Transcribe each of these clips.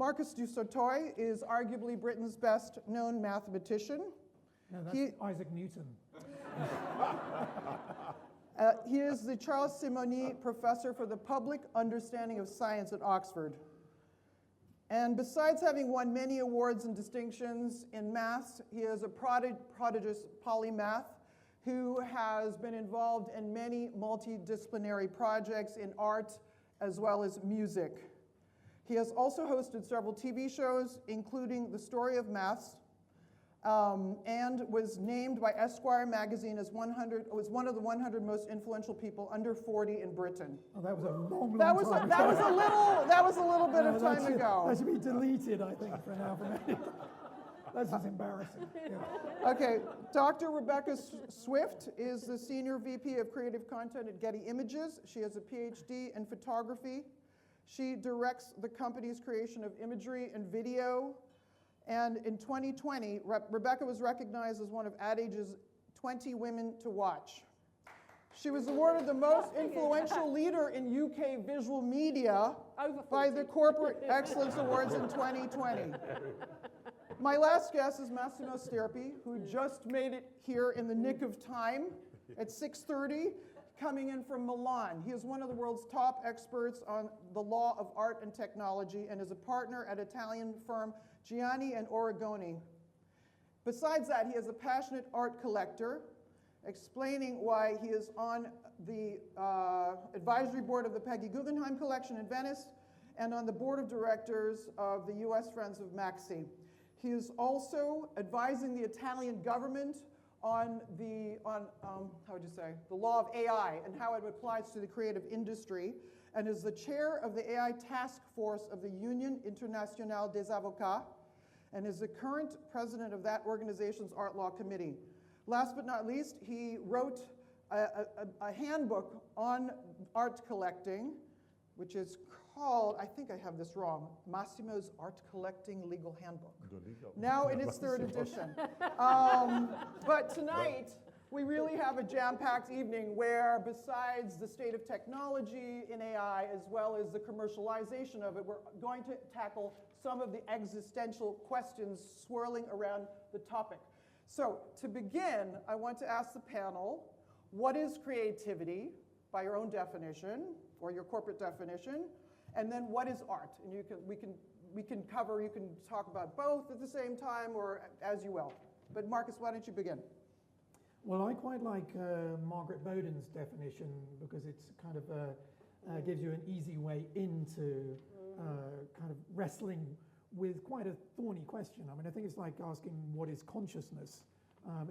Marquis du Sautoy is arguably Britain's best-known mathematician. No, that's Isaac Newton. He is the Charles Simonyi Professor for the Public Understanding of Science at Oxford. And besides having won many awards and distinctions in maths, he is a prodigious polymath who has been involved in many multidisciplinary projects in art as well as music. He has also hosted several TV shows, including The Story of Maths, and was named by Esquire magazine as one of the 100 most influential people under 40 in Britain. Oh, that was a long That was a little bit of time ago. That should be deleted, I think, for now. That's just embarrassing. Yeah. Okay, Dr. Rebecca Swift is the Senior VP of Creative Content at Getty Images. She has a PhD in photography. She directs the company's creation of imagery and video. And in 2020, Rebecca was recognized as one of Ad Age's 20 Women to Watch. She was awarded the most influential leader in UK visual media by the Corporate Excellence Awards in 2020. My last guest is Massimo Sterpi, who just made it here in the nick of time at 6:30, coming in from Milan. He is one of the world's top experts on the law of art and technology and is a partner at Italian firm Gianni and Origoni. Besides that, he is a passionate art collector, explaining why he is on the advisory board of the Peggy Guggenheim Collection in Venice and on the board of directors of the U.S. Friends of Maxi. He is also advising the Italian government on the law of AI and how it applies to the creative industry, and is the chair of the AI task force of the Union Internationale des Avocats, and is the current president of that organization's art law committee. Last but not least, he wrote a handbook on art collecting, which is called, I think I have this wrong, Massimo's Art Collecting Legal Handbook. Now in its third edition. But tonight, we really have a jam-packed evening where, besides the state of technology in AI, as well as the commercialization of it, we're going to tackle some of the existential questions swirling around the topic. So, to begin, I want to ask the panel, what is creativity, by your own definition, or your corporate definition? And then what is art? And we can talk about both at the same time, or as you will. But Marcus, why don't you begin? Well, I quite like Margaret Bowden's definition because it's kind of gives you an easy way into kind of wrestling with quite a thorny question. I mean, I think it's like asking what is consciousness.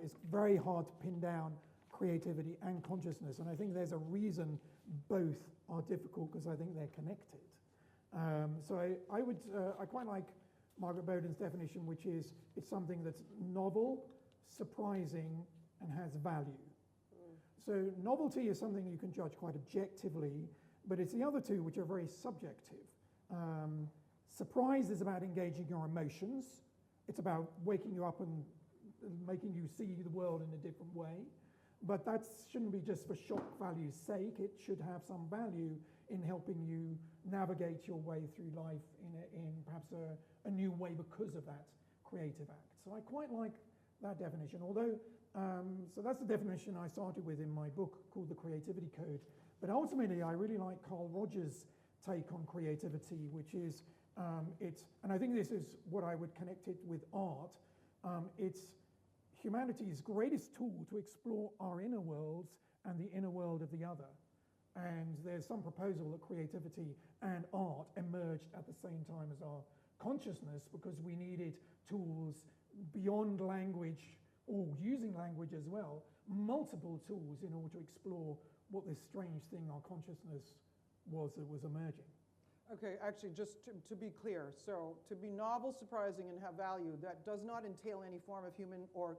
It's very hard to pin down creativity and consciousness, and I think there's a reason both are difficult because I think they're connected. So I quite like Margaret Bowden's definition, which is it's something that's novel, surprising, and has value. So novelty is something you can judge quite objectively, but it's the other two which are very subjective. Surprise is about engaging your emotions. It's about waking you up and making you see the world in a different way. But that shouldn't be just for shock value's sake. It should have some value in helping you navigate your way through life in perhaps a new way because of that creative act. So I quite like that definition, although, so that's the definition I started with in my book called The Creativity Code. But ultimately, I really like Carl Rogers' take on creativity, which is, and I think this is what I would connect it with art, it's humanity's greatest tool to explore our inner worlds and the inner world of the other. And there's some proposal that creativity and art emerged at the same time as our consciousness because we needed tools beyond language, or using language as well, multiple tools in order to explore what this strange thing our consciousness was that was emerging. Okay, actually, just to be clear, so to be novel, surprising, and have value, that does not entail any form of human or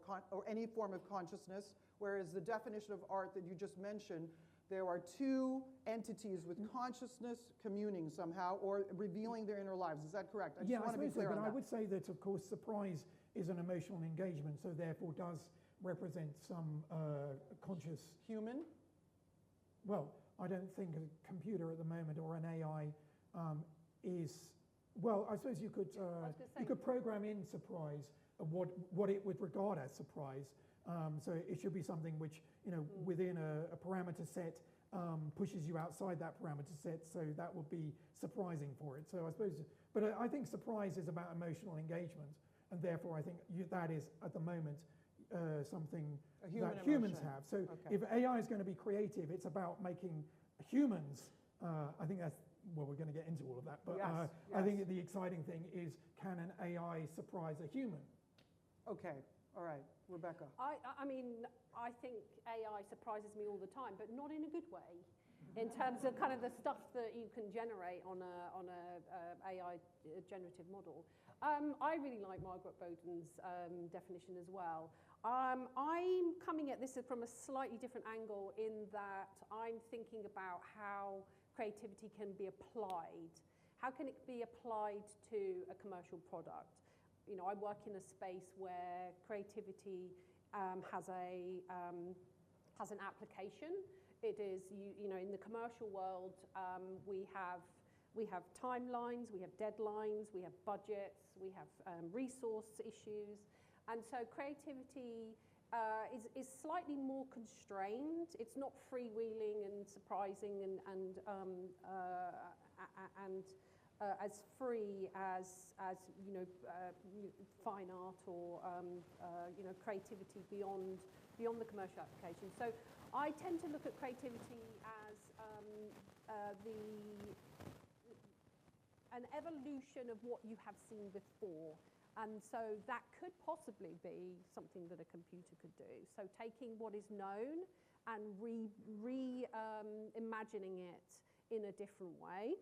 any form of consciousness, whereas the definition of art that you just mentioned, there are two entities with consciousness communing somehow or revealing their inner lives. Is that correct? I just want to be clear on that. I would say that, of course, surprise is an emotional engagement, so therefore does represent some conscious... Human? Well, I don't think a computer at the moment or an AI is Well, I suppose you could program in surprise what it would regard as surprise. So it should be something which, within a parameter set pushes you outside that parameter set. So that would be surprising for it. So I suppose, but I think surprise is about emotional engagement, and therefore I think that is at the moment something that humans have. So if AI is going to be creative, it's about making humans. I think that's. Well, we're going to get into all of that, but I think the exciting thing is, can an AI surprise a human? Okay, all right, Rebecca. I mean, I think AI surprises me all the time, but not in a good way, in terms of kind of the stuff that you can generate on a AI generative model. I really like Margaret Bowden's definition as well. I'm coming at this from a slightly different angle, in that I'm thinking about how creativity can be applied. How can it be applied to a commercial product? I work in a space where creativity has an application. It is, in the commercial world, we have timelines, we have deadlines, we have budgets, we have resource issues, and so creativity is slightly more constrained. It's not freewheeling and surprising and as free as fine art or creativity beyond the commercial application. So I tend to look at creativity as an evolution of what you have seen before. And so that could possibly be something that a computer could do. So taking what is known and reimagining it in a different way,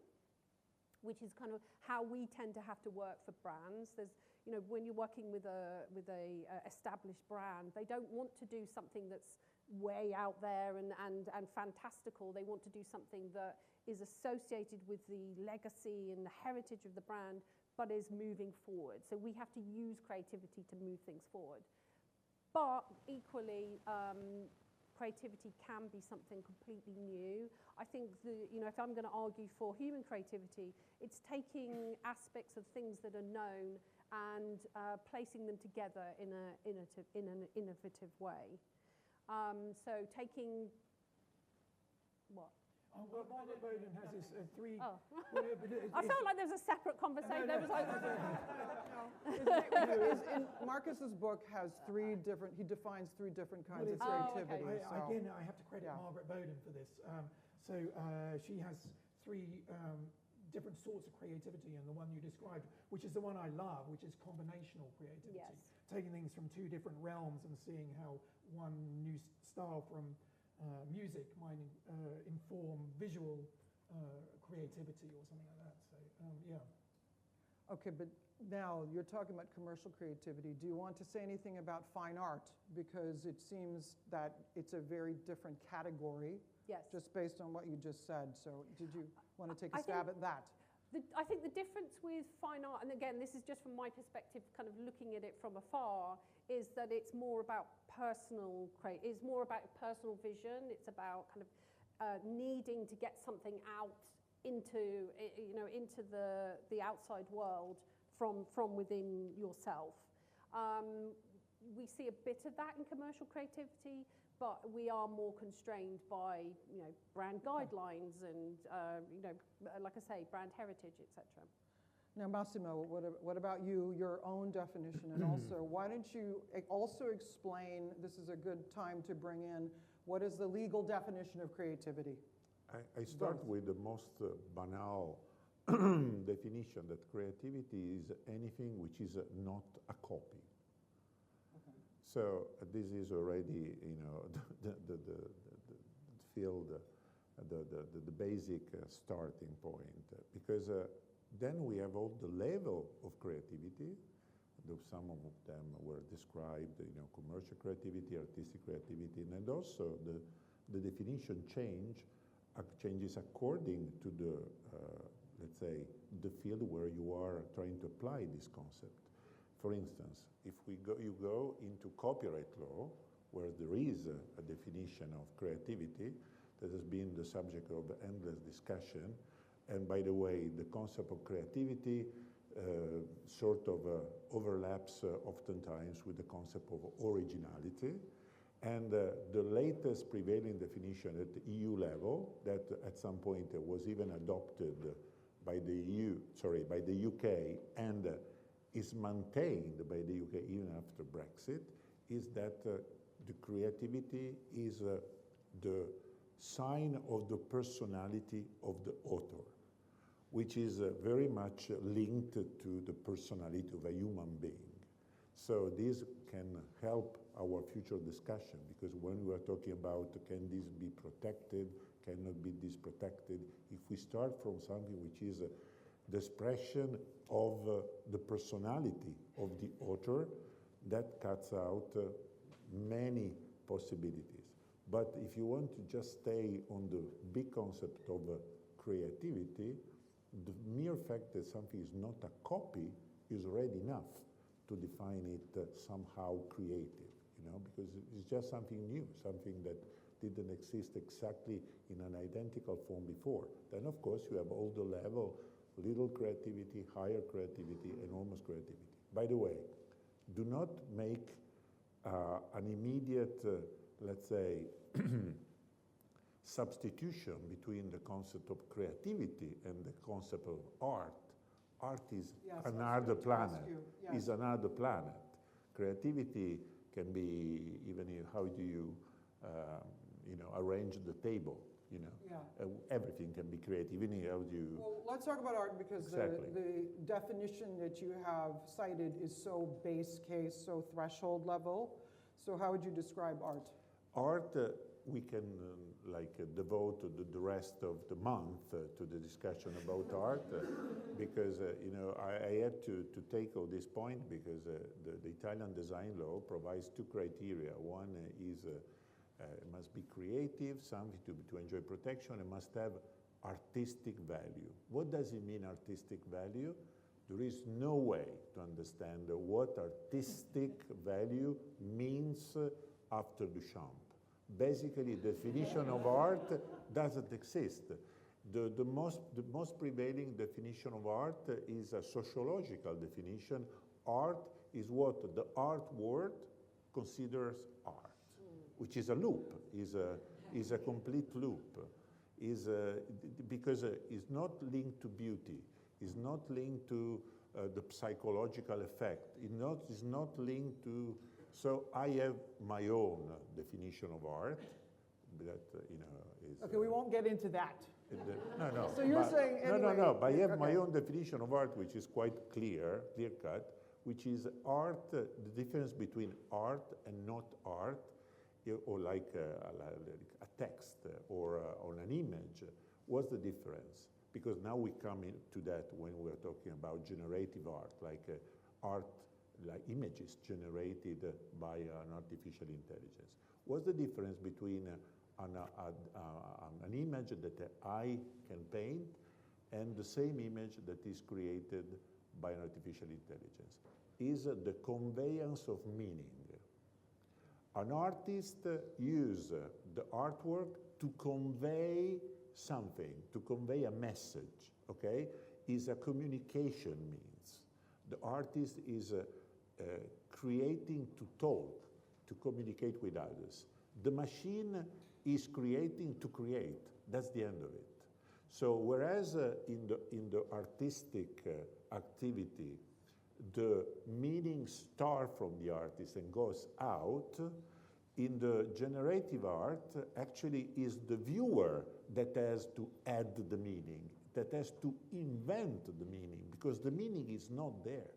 which is kind of how we tend to have to work for brands. There's, when you're working with a established brand, they don't want to do something that's way out there and fantastical. They want to do something that is associated with the legacy and the heritage of the brand, but is moving forward. So we have to use creativity to move things forward. But equally, creativity can be something completely new. I think if I'm going to argue for human creativity, it's taking aspects of things that are known and placing them together in an innovative way. So taking what? Margaret Bowden has this three. Oh. I felt like there was a separate conversation. There was like. Marcus's book has three different. He defines three different kinds of creativity. Again, I have to credit Margaret Bowden for this. So she has three different sorts of creativity, and the one you described, which is the one I love, which is combinational creativity. Yes. Taking things from two different realms and seeing how one new style from music might inform visual creativity or something like that. So, yeah. Okay, but now you're talking about commercial creativity. Do you want to say anything about fine art? Because it seems that it's a very different category, just based on what you just said. So did you want to take a stab at that? I think the difference with fine art, and again, this is just from my perspective, kind of looking at it from afar, is that it's more about it's more about personal vision. It's about kind of needing to get something out into the outside world from within yourself. We see a bit of that in commercial creativity, but we are more constrained by brand guidelines and like I say, brand heritage, etc. Now, Massimo, what about you, your own definition, and also why don't you also explain? This is a good time to bring in what is the legal definition of creativity. I start with the most banal definition, that creativity is anything which is not a copy. So this is already, the field, the basic starting point, because then we have all the level of creativity. Some of them were described, commercial creativity, artistic creativity, and also the definition changes according to the, let's say, the field where you are trying to apply this concept. For instance, if you go into copyright law, where there is a definition of creativity that has been the subject of endless discussion, And by the way, the concept of creativity sort of overlaps oftentimes with the concept of originality. And the latest prevailing definition at the EU level, that at some point was even adopted by the UK, and is maintained by the UK even after Brexit, is that the creativity is the sign of the personality of the author, which is very much linked to the personality of a human being. So this can help our future discussion, because when we are talking about can this be protected, cannot be this protected, if we start from something which is the expression of the personality of the author, that cuts out many possibilities. But if you want to just stay on the big concept of creativity, the mere fact that something is not a copy is already enough to define it somehow creative, because it's just something new, something that didn't exist exactly in an identical form before. Then, of course, you have all the level, little creativity, higher creativity, enormous creativity. By the way, do not make an immediate, let's say, substitution between the concept of creativity and the concept of art. Art is another planet. Is another planet. Creativity can be even how do you, arrange the table. Everything can be creative. Even how do you? Well, let's talk about art, because Exactly. the definition that you have cited is so base case, so threshold level. So how would you describe art? Art, we can devote the rest of the month to the discussion about art, because I had to tackle this point, because the Italian design law provides two criteria. One is it must be creative, something to enjoy protection, and must have artistic value. What does it mean, artistic value? There is no way to understand what artistic value means after Duchamp. Basically, the definition of art doesn't exist. The most prevailing definition of art is a sociological definition. Art is what the art world considers art, which is a loop, is a complete loop, because it's not linked to beauty, it's not linked to the psychological effect, it's not linked to. So I have my own definition of art that is. Okay, we won't get into that. No. So you're saying anyway, No. But I have my okay. own definition of art, which is quite clear cut, which is art. The difference between art and not art, or like a text or on an image. What's the difference? Because now we come into that when we're talking about generative art, like art. Like images generated by an artificial intelligence. What's the difference between an image that I can paint and the same image that is created by an artificial intelligence? Is the conveyance of meaning. An artist uses the artwork to convey something, to convey a message, okay? Is a communication means. The artist is creating to talk, to communicate with others. The machine is creating to create. That's the end of it. So whereas in the artistic activity, the meaning starts from the artist and goes out, in the generative art, actually is the viewer that has to add the meaning, that has to invent the meaning, because the meaning is not there.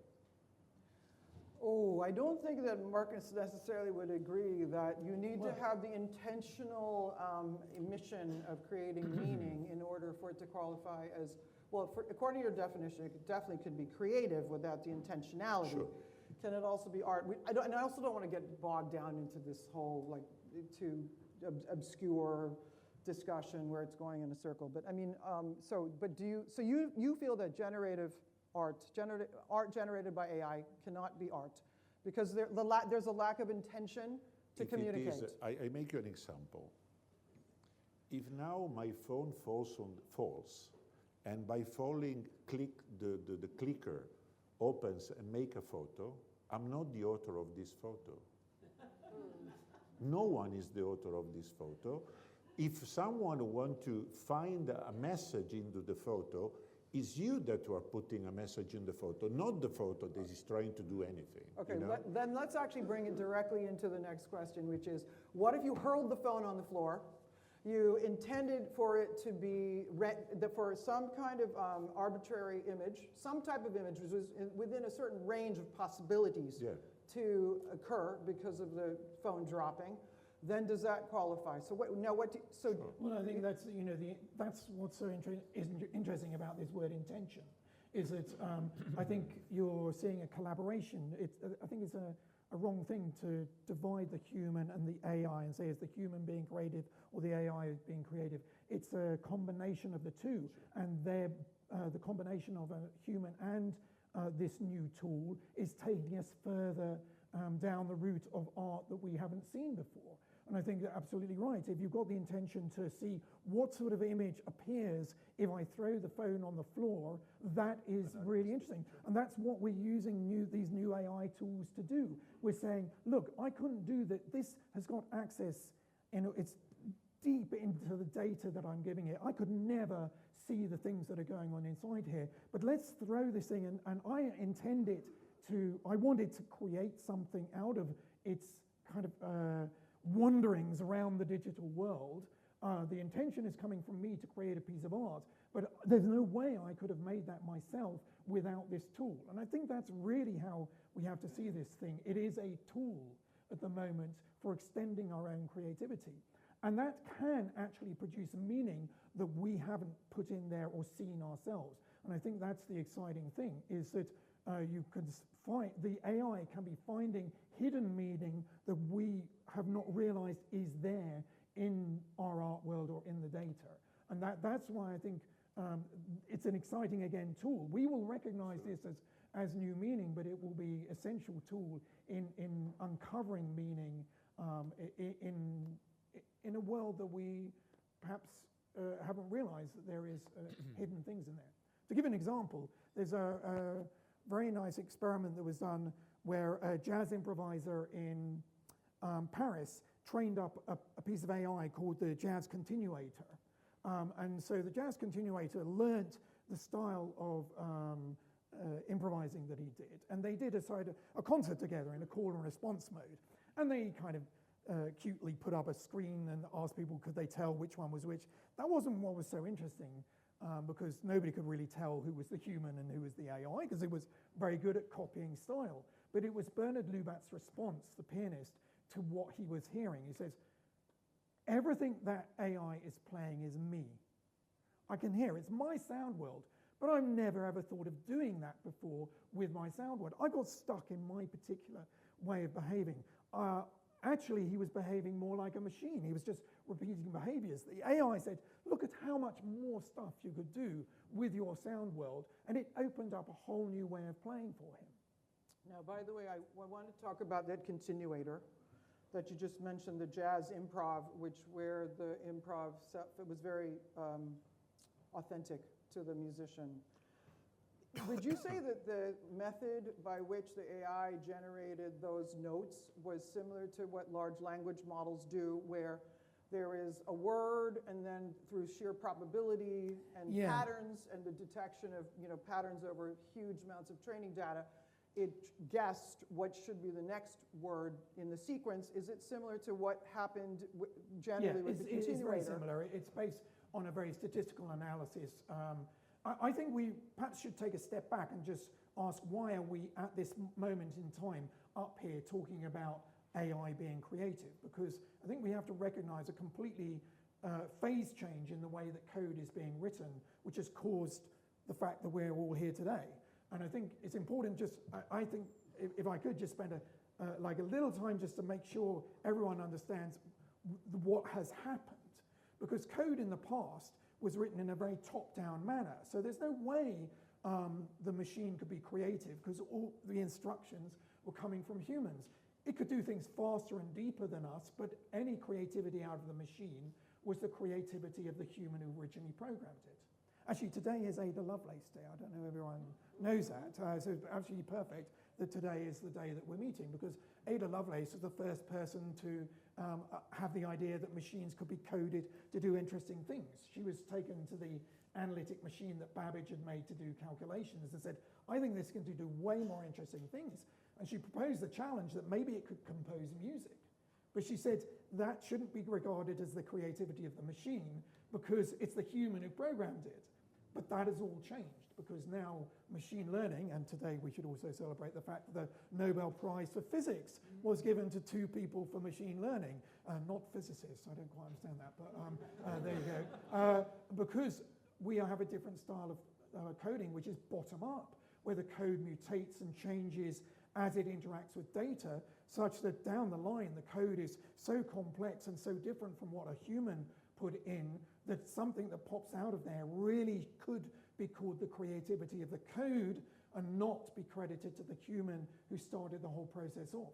Oh, I don't think that Marcus necessarily would agree that you need to have the intentional mission of creating meaning in order for it to qualify as, well, according to your definition, it definitely could be creative without the intentionality. Sure. Can it also be art? And I also don't want to get bogged down into this whole too obscure discussion where it's going in a circle. But I mean, so you feel that art generated by AI cannot be art because there's a lack of intention to communicate. I make you an example. If now my phone falls and by following the clicker opens and make a photo, I'm not the author of this photo. No one is the author of this photo. If someone wants to find a message into the photo, it's you that are putting a message in the photo, not the photo that is trying to do anything. Okay, you know? then let's actually bring it directly into the next question, which is, what if you hurled the phone on the floor? You intended for it to be, for some kind of arbitrary image, some type of image which was within a certain range of possibilities to occur because of the phone dropping, then does that qualify? So Well, I think that's, that's what's so interesting about this word intention, is that I think you're seeing a collaboration. I think it's a wrong thing to divide the human and the AI and say, is the human being creative or the AI is being creative? It's a combination of the two, and the combination of a human and this new tool is taking us further down the route of art that we haven't seen before. And I think you're absolutely right. If you've got the intention to see what sort of image appears if I throw the phone on the floor, that is really interesting. And that's what we're using these new AI tools to do. We're saying, look, I couldn't do that. This has got access, it's deep into the data that I'm giving it. I could never see the things that are going on inside here. But let's throw this thing, and I wanted to create something out of its kind of wanderings around the digital world. The intention is coming from me to create a piece of art, but there's no way I could have made that myself without this tool. And I think that's really how we have to see this thing. It is a tool at the moment for extending our own creativity. And that can actually produce a meaning that we haven't put in there or seen ourselves. And I think that's the exciting thing, is that you can find, the AI can be finding hidden meaning that we have not realized is there in our art world or in the data. And that's why I think it's an exciting, again, tool. We will recognize this as new meaning, but it will be an essential tool in uncovering meaning in a world that we perhaps haven't realized that there is hidden things in there. To give an example, there's a very nice experiment that was done where a jazz improviser in Paris trained up a piece of AI called the jazz continuator. And so the jazz continuator learnt the style of improvising that he did. And they did a concert together in a call and response mode. And they kind of cutely put up a screen and asked people could they tell which one was which. That wasn't what was so interesting, because nobody could really tell who was the human and who was the AI, because it was very good at copying style. But it was Bernard Lubat's response, the pianist, to what he was hearing. He says, everything that AI is playing is me. I can hear it's my sound world, but I've never ever thought of doing that before with my sound world. I got stuck in my particular way of behaving. Actually, he was behaving more like a machine. He was just repeating behaviors. The AI said, look at how much more stuff you could do with your sound world, and it opened up a whole new way of playing for him. Now, by the way, I want to talk about that continuator that you just mentioned, the jazz improv, where the improv it was very authentic to the musician. Would you say that the method by which the AI generated those notes was similar to what large language models do, where there is a word and then through sheer probability and patterns and the detection of patterns over huge amounts of training data, it guessed what should be the next word in the sequence? Is it similar to what happened generally with the continuator? It's very similar. It's based on a very statistical analysis. I think we perhaps should take a step back and just ask, why are we at this moment in time up here talking about AI being creative? Because I think we have to recognize a completely phase change in the way that code is being written, which has caused the fact that we're all here today. And I think it's important I think if I could just spend a little time just to make sure everyone understands what has happened. Because code in the past was written in a very top-down manner. So there's no way the machine could be creative, because all the instructions were coming from humans. It could do things faster and deeper than us, but any creativity out of the machine was the creativity of the human who originally programmed it. Actually, today is Ada Lovelace Day. I don't know if everyone knows that. So it's absolutely perfect that today is the day that we're meeting, because Ada Lovelace was the first person to have the idea that machines could be coded to do interesting things. She was taken to the analytic machine that Babbage had made to do calculations and said, I think this can do way more interesting things. And she proposed the challenge that maybe it could compose music. But she said that shouldn't be regarded as the creativity of the machine because it's the human who programmed it. But that has all changed because now machine learning, and today we should also celebrate the fact that the Nobel Prize for Physics was given to 2 people for machine learning, not physicists. I don't quite understand that, but there you go. Because we have a different style of coding, which is bottom up, where the code mutates and changes as it interacts with data, such that down the line the code is so complex and so different from what a human put in that something that pops out of there really could be called the creativity of the code and not be credited to the human who started the whole process off.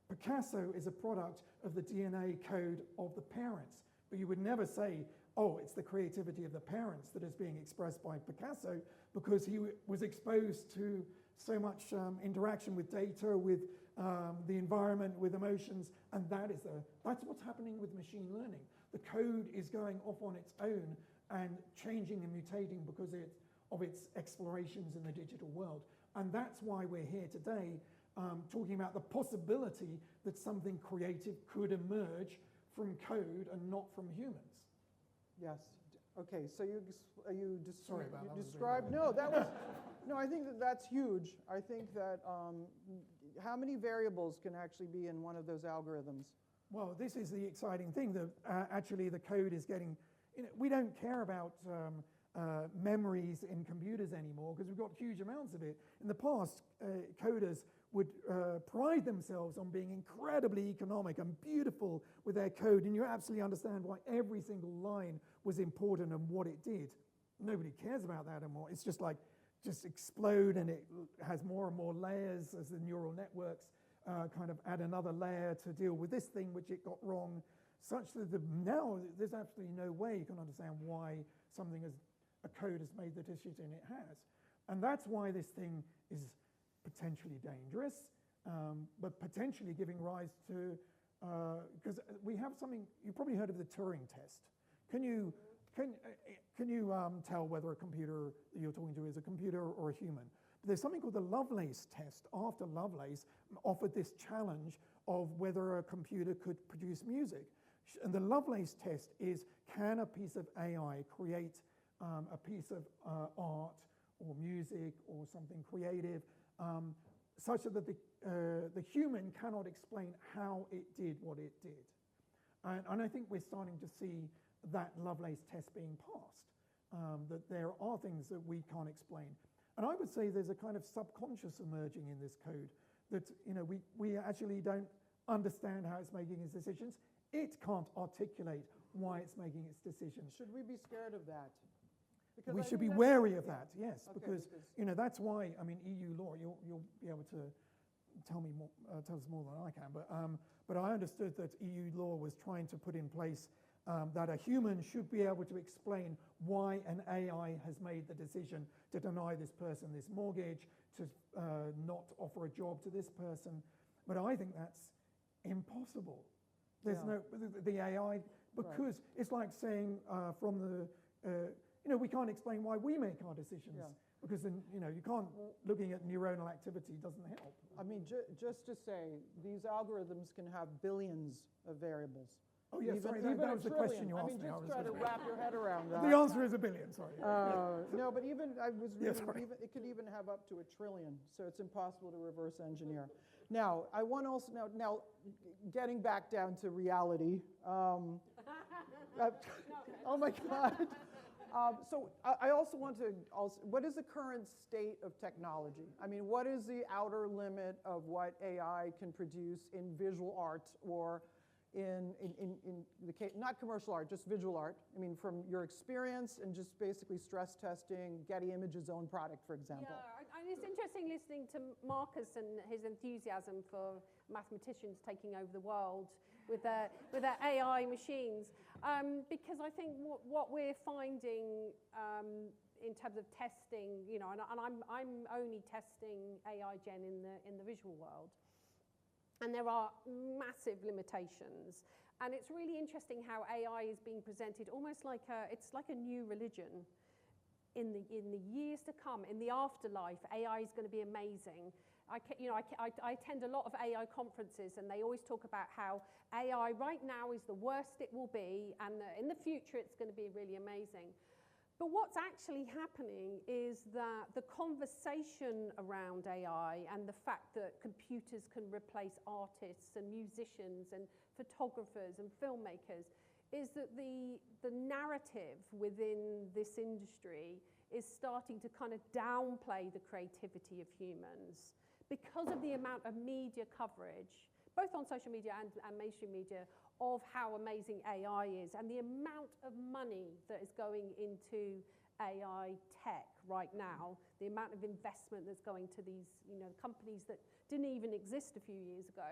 Picasso is a product of the DNA code of the parents, but you would never say, oh, it's the creativity of the parents that is being expressed by Picasso, because he was exposed to so much interaction with data, with the environment, with emotions, and that's what's happening with machine learning. The code is going off on its own and changing and mutating because of its explorations in the digital world. And that's why we're here today talking about the possibility that something creative could emerge from code and not from humans. Yes. Okay, so you Sorry about that. described, no, that was, no, I think that's huge. I think that how many variables can actually be in one of those algorithms? Well, this is the exciting thing, that actually the code is getting, we don't care about memories in computers anymore because we've got huge amounts of it. In the past, coders would pride themselves on being incredibly economic and beautiful with their code, and you absolutely understand why every single line was important and what it did. Nobody cares about that anymore. It's just like, just explode, and it has more and more layers as the neural networks kind of add another layer to deal with this thing which it got wrong, such that now there's absolutely no way you can understand why something as a code has made the decision it has. And that's why this thing is potentially dangerous, but potentially giving rise to, because we have something, you've probably heard of the Turing test. Can you tell whether a computer that you're talking to is a computer or a human? There's something called the Lovelace test, after Lovelace offered this challenge of whether a computer could produce music. And the Lovelace test is, can a piece of AI create a piece of art or music or something creative such that the human cannot explain how it did what it did. And I think we're starting to see that Lovelace test being passed, that there are things that we can't explain. And I would say there's a kind of subconscious emerging in this code that we actually don't understand how it's making its decisions. It can't articulate why it's making its decisions. Should we be scared of that? Because We I should think be that's- wary of that, yes, Okay, because that's why, I mean, EU law, you'll be able to tell us more than I can, but I understood that EU law was trying to put in place that a human should be able to explain why an AI has made the decision to deny this person this mortgage, to not offer a job to this person. But I think that's impossible. There's the AI, because it's like saying from the, we can't explain why we make our decisions. Yeah. Because then, you can't, looking at neuronal activity doesn't help. I mean, just to say, these algorithms can have billions of variables. Oh, yeah, sorry, even that a was the trillion. question you asked me. I mean, just try to wrap your head around that. The answer is 1 billion, sorry. No, but even, I was Yeah, reading, sorry. it could even have up to 1 trillion, so it's impossible to reverse engineer. Now, I want also, now getting back down to reality, oh my God. So I also want to, what is the current state of technology? I mean, what is the outer limit of what AI can produce in visual art or in the case, not commercial art, just visual art? I mean, from your experience and just basically stress testing Getty Images' own product, for example. Yeah, and it's interesting listening to Marcus and his enthusiasm for mathematicians taking over the world with their AI machines, because I think what we're finding in terms of testing, you know, and I'm only testing AI Gen in the visual world. And there are massive limitations. And it's really interesting how AI is being presented almost like it's like a new religion. In the years to come, in the afterlife, AI is going to be amazing. I attend a lot of AI conferences, and they always talk about how AI right now is the worst it will be, and in the future it's going to be really amazing. But what's actually happening is that the conversation around AI and the fact that computers can replace artists and musicians and photographers and filmmakers is that the narrative within this industry is starting to kind of downplay the creativity of humans because of the amount of media coverage, both on social media and mainstream media, of how amazing AI is and the amount of money that is going into AI tech right now, the amount of investment that's going to these, you know, companies that didn't even exist a few years ago.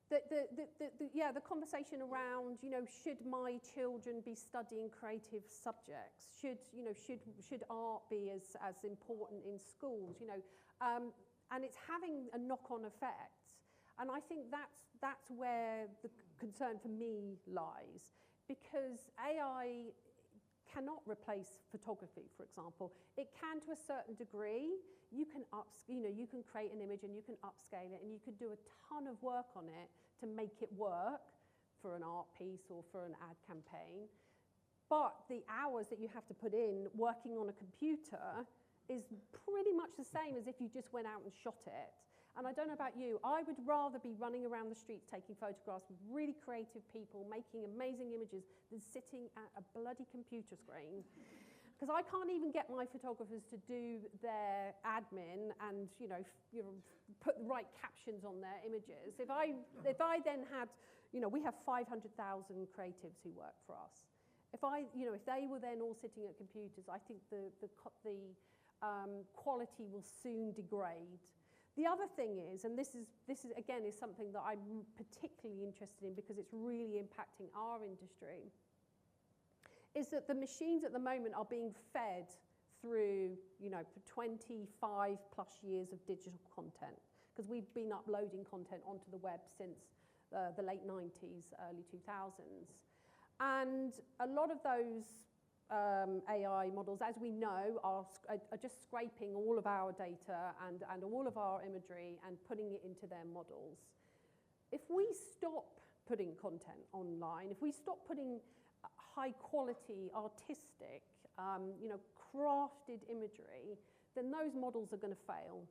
The conversation around, you know, should my children be studying creative subjects? Should art be as important in schools? You know, and it's having a knock-on effect. And I think that's where the concern for me lies, because AI cannot replace photography, for example. It can to a certain degree. You can you can create an image and you can upscale it, and you can do a ton of work on it to make it work for an art piece or for an ad campaign. But the hours that you have to put in working on a computer is pretty much the same as if you just went out and shot it. And I don't know about you, I would rather be running around the streets taking photographs with really creative people making amazing images than sitting at a bloody computer screen. Because I can't even get my photographers to do their admin and put the right captions on their images. If I then had, we have 500,000 creatives who work for us. If they were then all sitting at computers, I think the quality will soon degrade. The other thing is, and this is again is something that I'm particularly interested in because it's really impacting our industry, is that the machines at the moment are being fed through, for 25 plus years of digital content, because we've been uploading content onto the web since the late 90s, early 2000s. And a lot of those AI models, as we know, are just scraping all of our data and all of our imagery and putting it into their models. If we stop putting content online, if we stop putting high quality, artistic, crafted imagery, then those models are going to fail.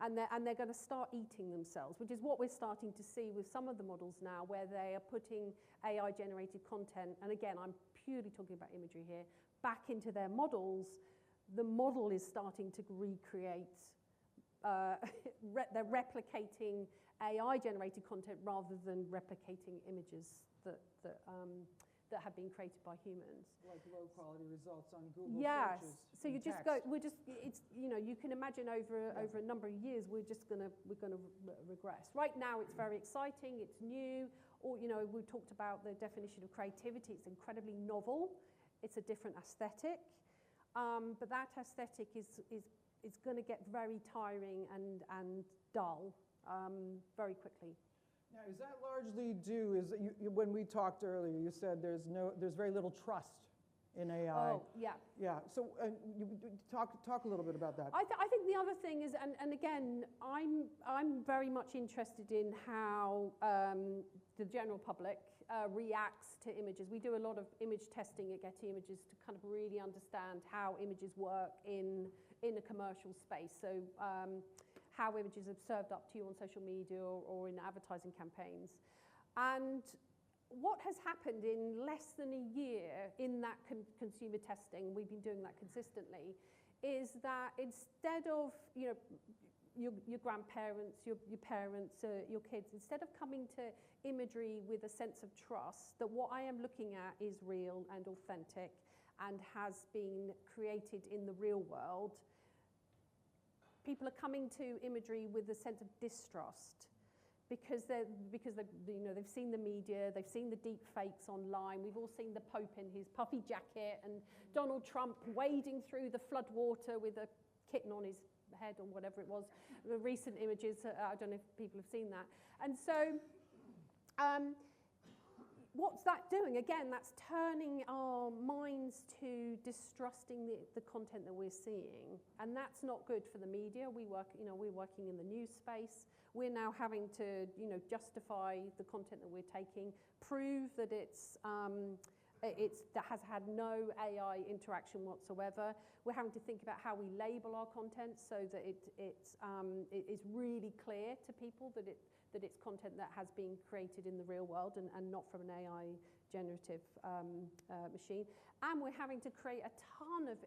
And they're going to start eating themselves, which is what we're starting to see with some of the models now, where they are putting AI-generated content, and again, I'm purely talking about imagery here, back into their models. The model is starting to recreate, they're replicating AI-generated content rather than replicating images that have been created by humans. Like low-quality results on Google searches. Yes, so you just text. you can imagine over a number of years we're gonna regress. Right now it's very exciting, it's new. Or we talked about the definition of creativity. It's incredibly novel. It's a different aesthetic, but that aesthetic is going to get very tiring and dull very quickly. Now, is that largely due? When we talked earlier, you said there's very little trust in AI. Oh, yeah. Yeah. So you talk a little bit about that. I think the other thing is, and again, I'm very much interested in how the general public reacts to images. We do a lot of image testing at Getty Images to kind of really understand how images work in a commercial space. So how images are served up to you on social media or in advertising campaigns. And what has happened in less than a year in that consumer testing, we've been doing that consistently, is that instead of your grandparents, your parents, your kids, instead of coming to imagery with a sense of trust, that what I am looking at is real and authentic and has been created in the real world, people are coming to imagery with a sense of distrust, because they've seen the media, they've seen the deep fakes online. We've all seen the Pope in his puffy jacket and Donald Trump wading through the flood water with a kitten on his head or whatever it was. The recent images, I don't know if people have seen that. And so what's that doing? Again, that's turning our minds to distrusting the content that we're seeing, and that's not good for the media. We're working in the news space. We're now having to, justify the content that we're taking, prove that that has had no AI interaction whatsoever. We're having to think about how we label our content so that it is really clear to people that it's content that has been created in the real world and not from an AI generative machine. And we're having to create a ton of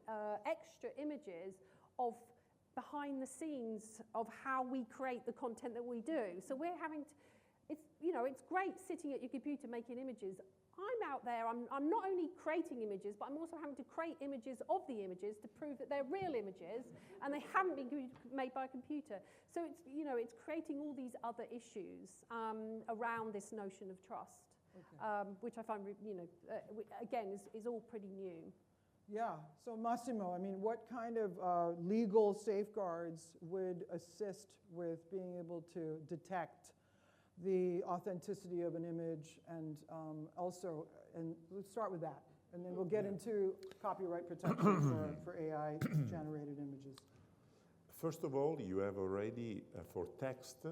extra images of behind the scenes of how we create the content that we do. So we're having to, it's great sitting at your computer making images. I'm out there, I'm not only creating images, but I'm also having to create images of the images to prove that they're real images and they haven't been made by a computer. So it's creating all these other issues around this notion of trust, which I find, again, is all pretty new. Yeah, so Massimo, I mean, what kind of legal safeguards would assist with being able to detect the authenticity of an image and let's start with that, and then we'll get into copyright protection for AI-generated images. First of all, you have already, for text,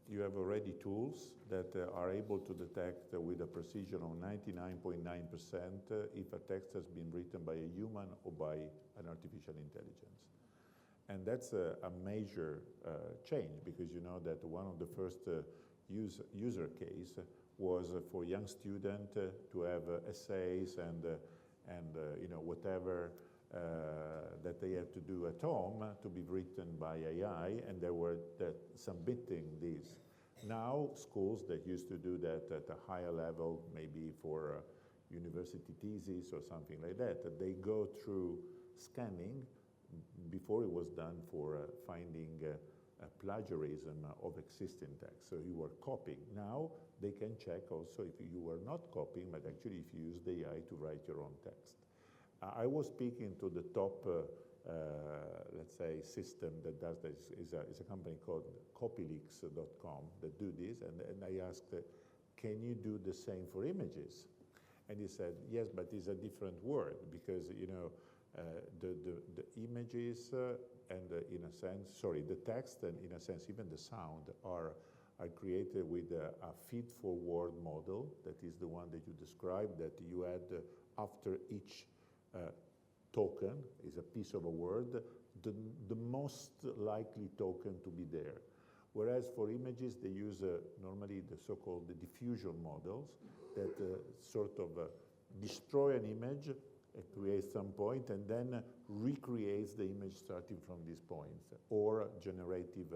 you have already tools that are able to detect with a precision of 99.9% if a text has been written by a human or by an artificial intelligence. And that's a major change, because you know that one of the first user case was for young student to have essays and whatever that they had to do at home to be written by AI, and they were submitting these. Now schools that used to do that at a higher level, maybe for university thesis or something like that, they go through scanning. Before it was done for finding plagiarism of existing text, so you were copying. Now they can check also if you were not copying, but actually if you use the AI to write your own text. I was speaking to the top, let's say, system that does this. Is a company called copyleaks.com that do this, and I asked, can you do the same for images? And he said, yes, but it's a different word, because the images and in a sense, the text and in a sense even the sound are created with a feed-forward model. That is the one that you described, that you add after each token is a piece of a word, the most likely token to be there. Whereas for images, they use normally the so-called diffusion models that sort of destroy an image, creates some point, and then recreates the image starting from these points, or generative,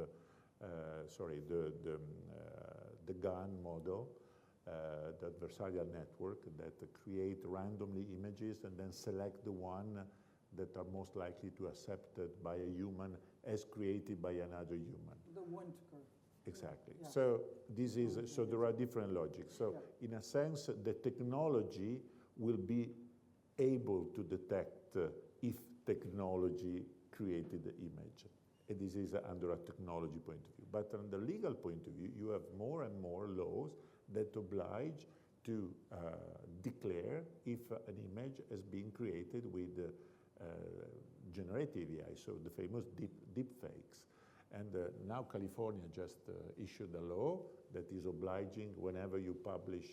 the GAN model, the adversarial network that create randomly images and then select the one that are most likely to accepted by a human as created by another human. The Wundt curve. Exactly. Yeah. So this is, so there are different logics. So in a sense, the technology will be able to detect if technology created the image. And this is under a technology point of view. But from the legal point of view, you have more and more laws that oblige to declare if an image has been created with generative AI, so the famous deep fakes. And now California just issued a law that is obliging, whenever you publish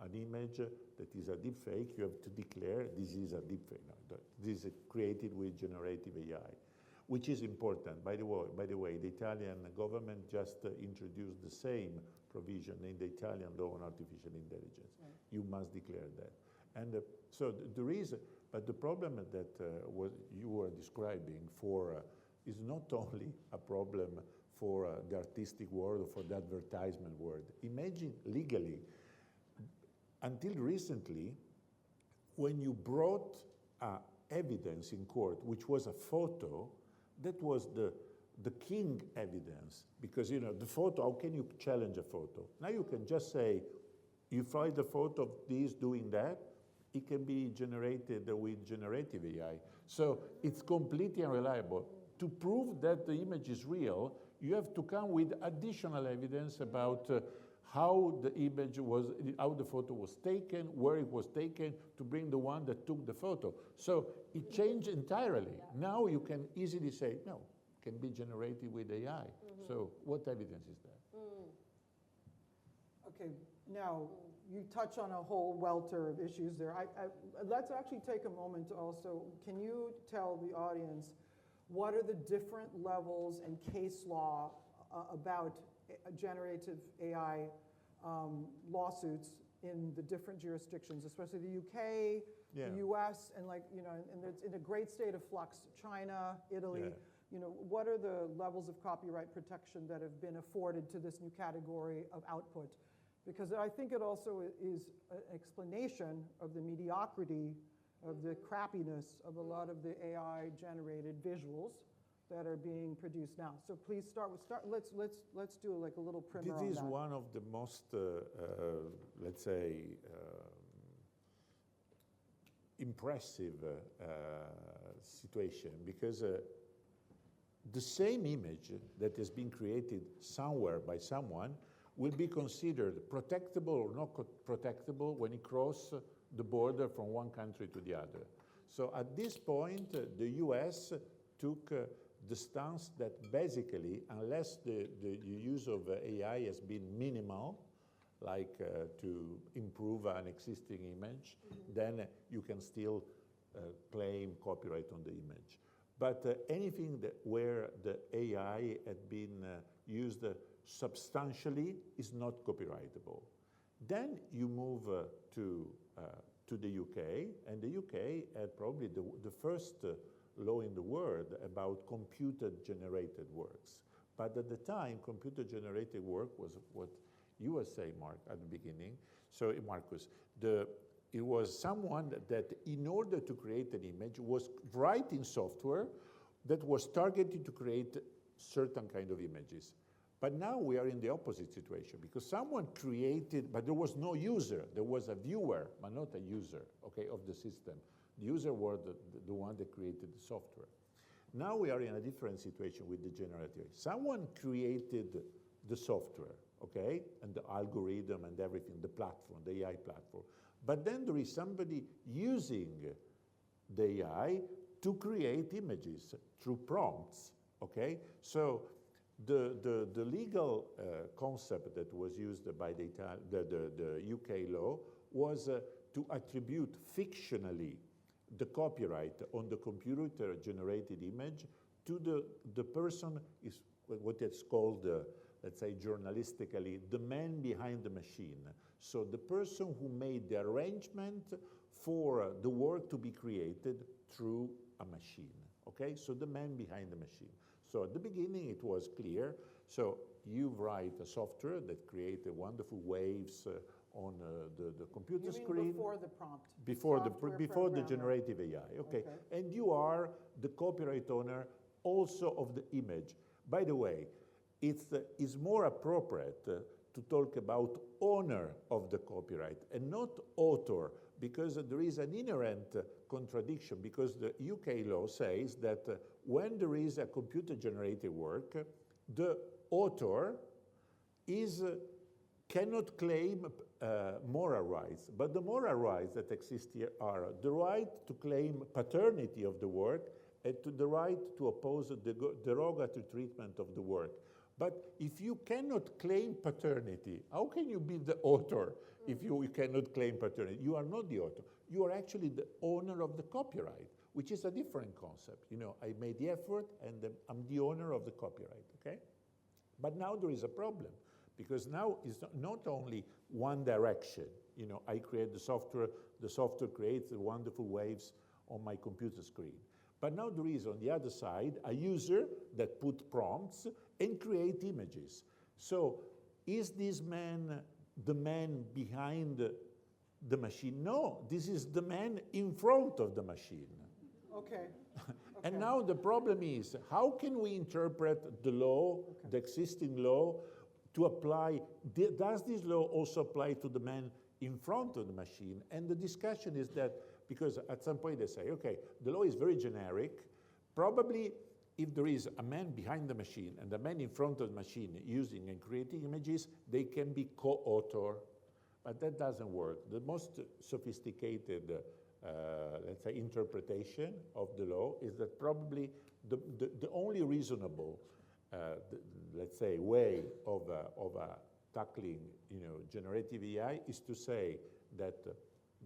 an image that is a deep fake, you have to declare this is a deep fake. No, this is created with generative AI, which is important. By the way, the Italian government just introduced the same provision in the Italian law on artificial intelligence. Right. You must declare that. And so there is, but the problem that what you were describing is not only a problem for the artistic world or for the advertisement world. Imagine legally, until recently, when you brought evidence in court, which was a photo, that was the the king evidence, because the photo, how can you challenge a photo? Now you can just say, you find a photo of this doing that, it can be generated with generative AI. So it's completely unreliable. To prove that the image is real, you have to come with additional evidence about how the image was, how the photo was taken, where it was taken, to bring the one that took the photo. So it changed entirely. Now you can easily say, no, it can be generated with AI. So what evidence is that? Okay, now you touch on a whole welter of issues there. Let's actually take a moment to also, can you tell the audience what are the different levels and case law about generative AI lawsuits in the different jurisdictions, especially the UK, the US, and and it's in a great state of flux, China, Italy. What are the levels of copyright protection that have been afforded to this new category of output? Because I think it also is an explanation of the mediocrity, of the crappiness of a lot of the AI-generated visuals that are being produced now. So please let's do like a little primer on that. This is one of the most, let's say, impressive situation, because the same image that has been created somewhere by someone will be considered protectable or not protectable when it crosses the border from one country to the other. So at this point, the US took the stance that basically, unless the use of AI has been minimal, like to improve an existing image, then you can still claim copyright on the image. But anything where the AI had been used substantially is not copyrightable. Then you move to the UK, and the UK had probably the first law in the world about computer-generated works. But at the time, computer-generated work was what you were saying, Mark, at the beginning. So, Marcus, it was someone that in order to create an image was writing software that was targeted to create certain kind of images. But now we are in the opposite situation, because someone created, but there was no user. There was a viewer, but not a user, okay, of the system. The user was the one that created the software. Now we are in a different situation with the generative. Someone created the software, okay, and the algorithm and everything, the platform, the AI platform. But then there is somebody using the AI to create images through prompts, okay? So the legal concept that was used by the UK law was to attribute fictionally the copyright on the computer-generated image to the person, is what it's called, let's say journalistically, the man behind the machine. So the person who made the arrangement for the work to be created through a machine, okay? So the man behind the machine. So at the beginning it was clear. So you write a software that creates wonderful waves on the computer screen. Before the prompt? Before the generative AI, okay. And you are the copyright owner also of the image. By the way, it's more appropriate to talk about owner of the copyright and not author, because there is an inherent contradiction, because the UK law says that when there is a computer-generated work, the author cannot claim moral rights. But the moral rights that exist here are the right to claim paternity of the work and the right to oppose the derogatory treatment of the work. But if you cannot claim paternity, how can you be the author if you cannot claim paternity? You are not the author. You are actually the owner of the copyright, which is a different concept. You know, I made the effort and I'm the owner of the copyright, okay? But now there is a problem, because now it's not only one direction. You know, I create the software creates the wonderful waves on my computer screen. But now there is, on the other side, a user that put prompts and create images. So is this man the man behind the machine? No, this is the man in front of the machine. Okay. And now the problem is, how can we interpret the law, the existing law, to apply, does this law also apply to the man in front of the machine? And the discussion is that, because at some point they say, okay, the law is very generic, probably if there is a man behind the machine and a man in front of the machine using and creating images, they can be co-author. But that doesn't work. The most sophisticated, let's say, interpretation of the law is that probably the only reasonable, let's say, way of tackling, generative AI is to say that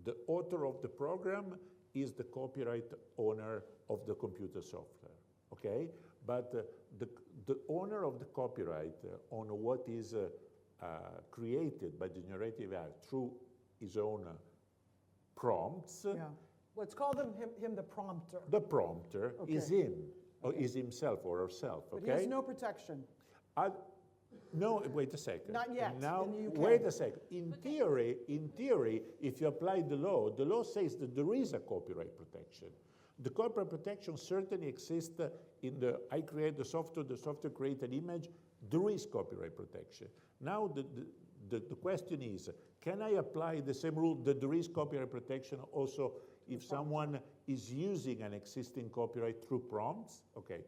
the author of the program is the copyright owner of the computer software. Okay, but the owner of the copyright on what is created by the generative AI through his own prompts. Yeah. Let's call him the prompter. The prompter is him, or is himself or herself. Okay. But he has no protection. No, wait a second. Not yet. Now, in the UK. wait a second. In theory, if you apply the law says that there is a copyright protection. The copyright protection certainly exists in I create the software create an image, there is copyright protection. Now the question is, can I apply the same rule that there is copyright protection also if someone is using an existing copyright through prompts? Okay,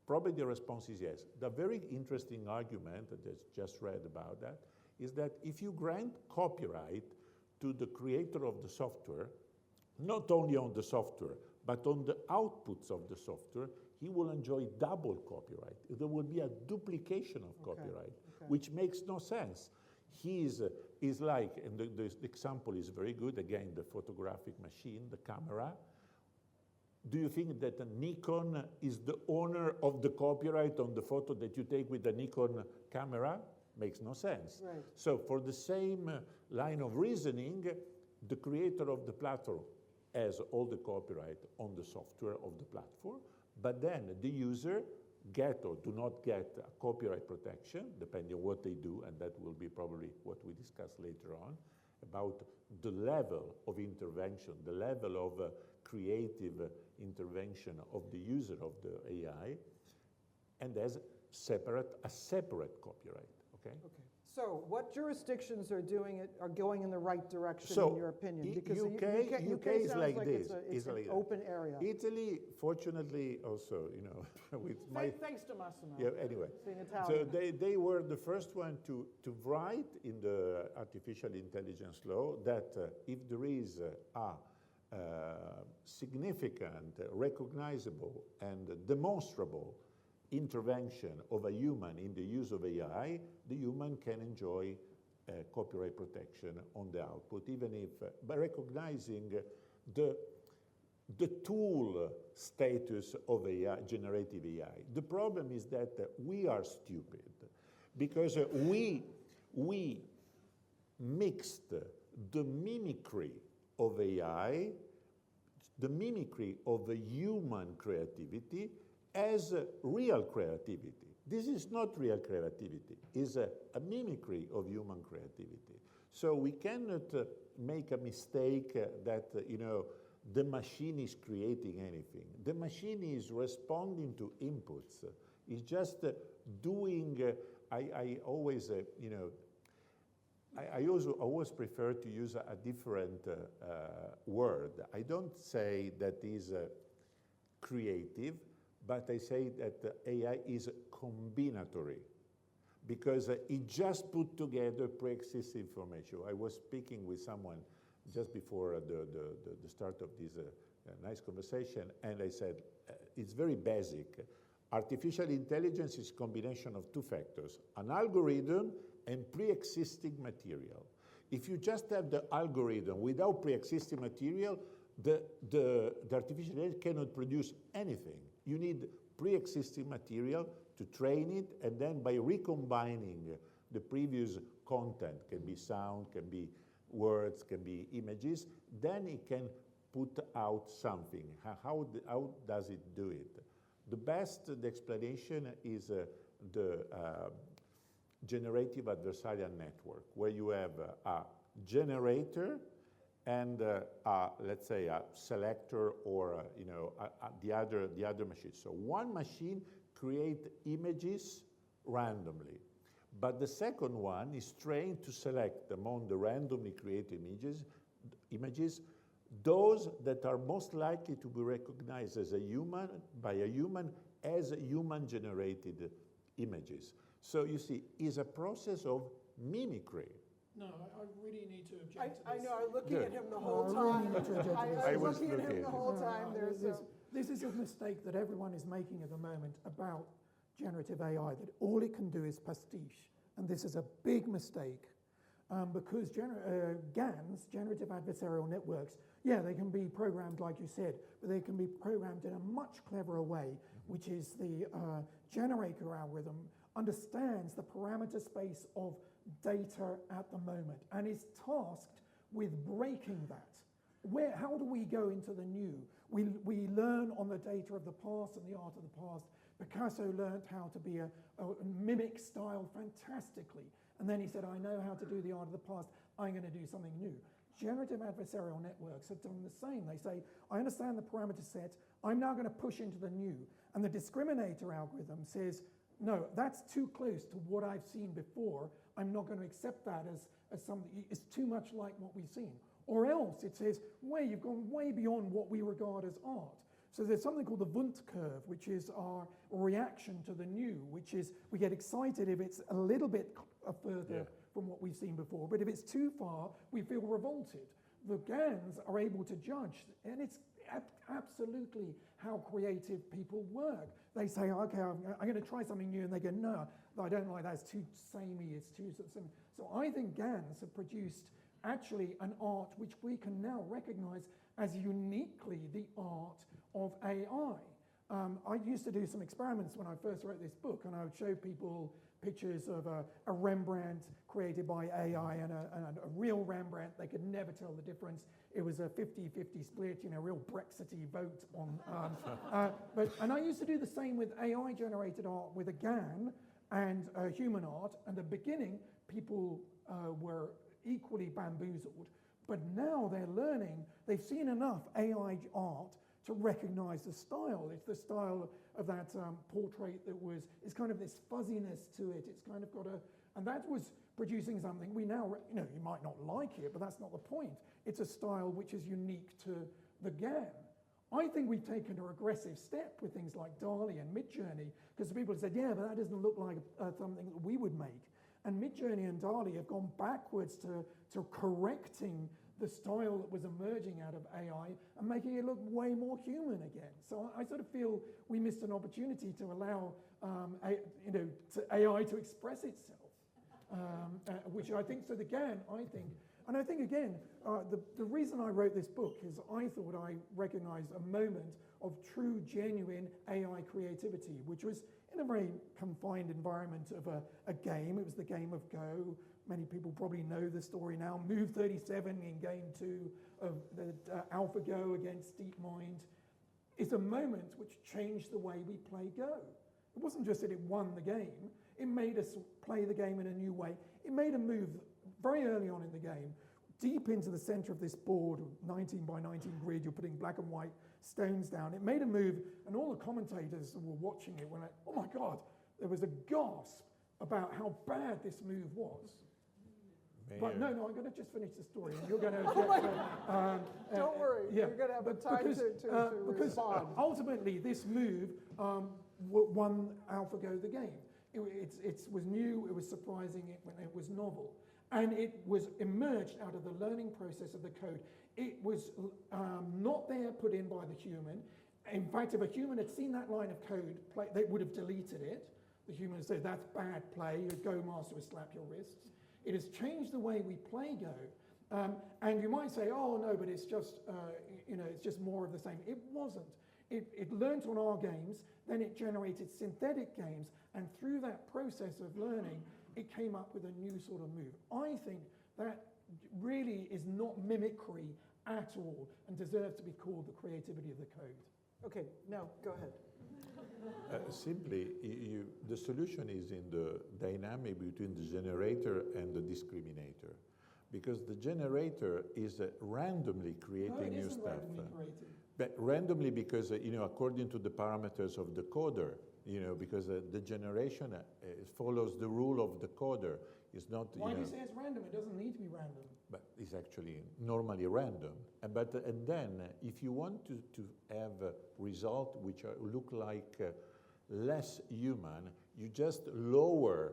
probably the response is yes. The very interesting argument that I just read about that is that if you grant copyright to the creator of the software, not only on the software, but on the outputs of the software, he will enjoy double copyright. There will be a duplication of copyright, which makes no sense. He is like, and the example is very good, again, the photographic machine, the camera. Do you think that a Nikon is the owner of the copyright on the photo that you take with the Nikon camera? Makes no sense. Right. So for the same line of reasoning, the creator of the platform has all the copyright on the software of the platform, but then the user get or do not get a copyright protection, depending on what they do, and that will be probably what we discuss later on, about the level of intervention, the level of creative intervention of the user of the AI, and as a separate copyright, okay? Okay. So what jurisdictions are going in the right direction, So, in your opinion? Because UK is sounds like this. It's an like that. open area. Italy, fortunately, also, with my... Thanks to Massimo. Yeah, anyway. Being So Italian. they were the first one to write in the artificial intelligence law that if there is a significant, recognizable, and demonstrable intervention of a human in the use of AI, the human can enjoy copyright protection on the output, even if, by recognizing the tool status of AI, generative AI. The problem is that we are stupid, because we mixed the mimicry of AI, the mimicry of a human creativity, as real creativity. This is not real creativity, it's a mimicry of human creativity. So we cannot make a mistake that, the machine is creating anything. The machine is responding to inputs. It's just doing, I always, I always prefer to use a different word. I don't say that is creative, but I say that the AI is combinatory, because it just put together pre-existing information. I was speaking with someone just before the start of this nice conversation, and I said, it's very basic. Artificial intelligence is a combination of two factors, an algorithm and pre-existing material. If you just have the algorithm without pre-existing material, the artificial intelligence cannot produce anything. You need pre-existing material to train it, and then by recombining the previous content, can be sound, can be words, can be images, then it can put out something. How does it do it? The explanation is the generative adversarial network, where you have a generator and let's say a selector or the other machine. So one machine creates images randomly, but the second one is trained to select among the randomly created images those that are most likely to be recognized as by a human as human-generated images. So you see, it's a process of mimicry. No, I really need to object to I this. know, I'm looking at him the I whole really time. need to object to this. I I was was looking at him looking. the whole time. This is a mistake that everyone is making at the moment about generative AI, that all it can do is pastiche. And this is a big mistake because GANs, generative adversarial networks, yeah, they can be programmed like you said, but they can be programmed in a much cleverer way, which is the generator algorithm understands the parameter space of data at the moment and is tasked with breaking that. How do we go into the new? We learn on the data of the past and the art of the past. Picasso learned how to be a mimic style fantastically. And then he said, I know how to do the art of the past. I'm going to do something new. Generative adversarial networks have done the same. They say, I understand the parameter set. I'm now going to push into the new. And the discriminator algorithm says, no, that's too close to what I've seen before. I'm not going to accept that as something. It's too much like what we've seen. Or else it says, you've gone way beyond what we regard as art. So there's something called the Wundt curve, which is our reaction to the new, which is we get excited if it's a little bit further from what we've seen before, but if it's too far, we feel revolted. The GANs are able to judge, and it's absolutely how creative people work. They say, okay, I'm going to try something new, and they go, no, I don't like that, it's too samey, it's too same. So I think GANs have produced actually an art which we can now recognize as uniquely the art of AI. I used to do some experiments when I first wrote this book, and I would show people pictures of a Rembrandt created by AI and a real Rembrandt. They could never tell the difference. It was a 50-50 split, real Brexity vote on. And I used to do the same with AI-generated art with a GAN and human art. And at the beginning, people were equally bamboozled. But now they're learning, they've seen enough AI art to recognize the style. It's the style of that portrait that it's kind of this fuzziness to it. It's kind of got and that was producing something we now, you might not like it, but that's not the point. It's a style which is unique to the GAN. I think we've taken a regressive step with things like DALL-E and Midjourney, because people have said, yeah, but that doesn't look like something that we would make. And Midjourney and DALL-E have gone backwards to correcting the style that was emerging out of AI and making it look way more human again. So I sort of feel we missed an opportunity to allow AI to express itself, which I think, so the GAN, and I think again, the reason I wrote this book is I thought I recognized a moment of true, genuine AI creativity, which was in a very confined environment of a game. It was the game of Go. Many people probably know the story now. Move 37 in game 2 of the AlphaGo against DeepMind is a moment which changed the way we play Go. It wasn't just that it won the game, it made us play the game in a new way. It made a move very early on in the game, deep into the center of this board, 19 by 19 grid, you're putting black and white stones down. It made a move, and all the commentators who were watching it were like, oh my God, there was a gasp about how bad this move was. But no, I'm going to just finish the story, and you're going to don't worry, yeah, you're going to have time to respond. Ultimately, this move won AlphaGo the game. It was new, it was surprising, it was novel. And it was emerged out of the learning process of the code. It was not there put in by the human. In fact, if a human had seen that line of code, they would have deleted it. The human would say, that's bad play, your Go master would slap your wrists. It has changed the way we play Go. And you might say, oh no, but it's just, it's just more of the same. It wasn't. It learned on our games, then it generated synthetic games, and through that process of learning, it came up with a new sort of move. I think that really is not mimicry at all and deserves to be called the creativity of the code. Okay, now go ahead. Simply, the solution is in the dynamic between the generator and the discriminator. because the generator is randomly No, creating it new isn't stuff. randomly created. But randomly because, according to the parameters of the coder, because the generation follows the rule of the coder. It's not, Why do you say it's random? It doesn't need to be random. But it's actually normally random. And then, if you want to have a result which look like less human, you just lower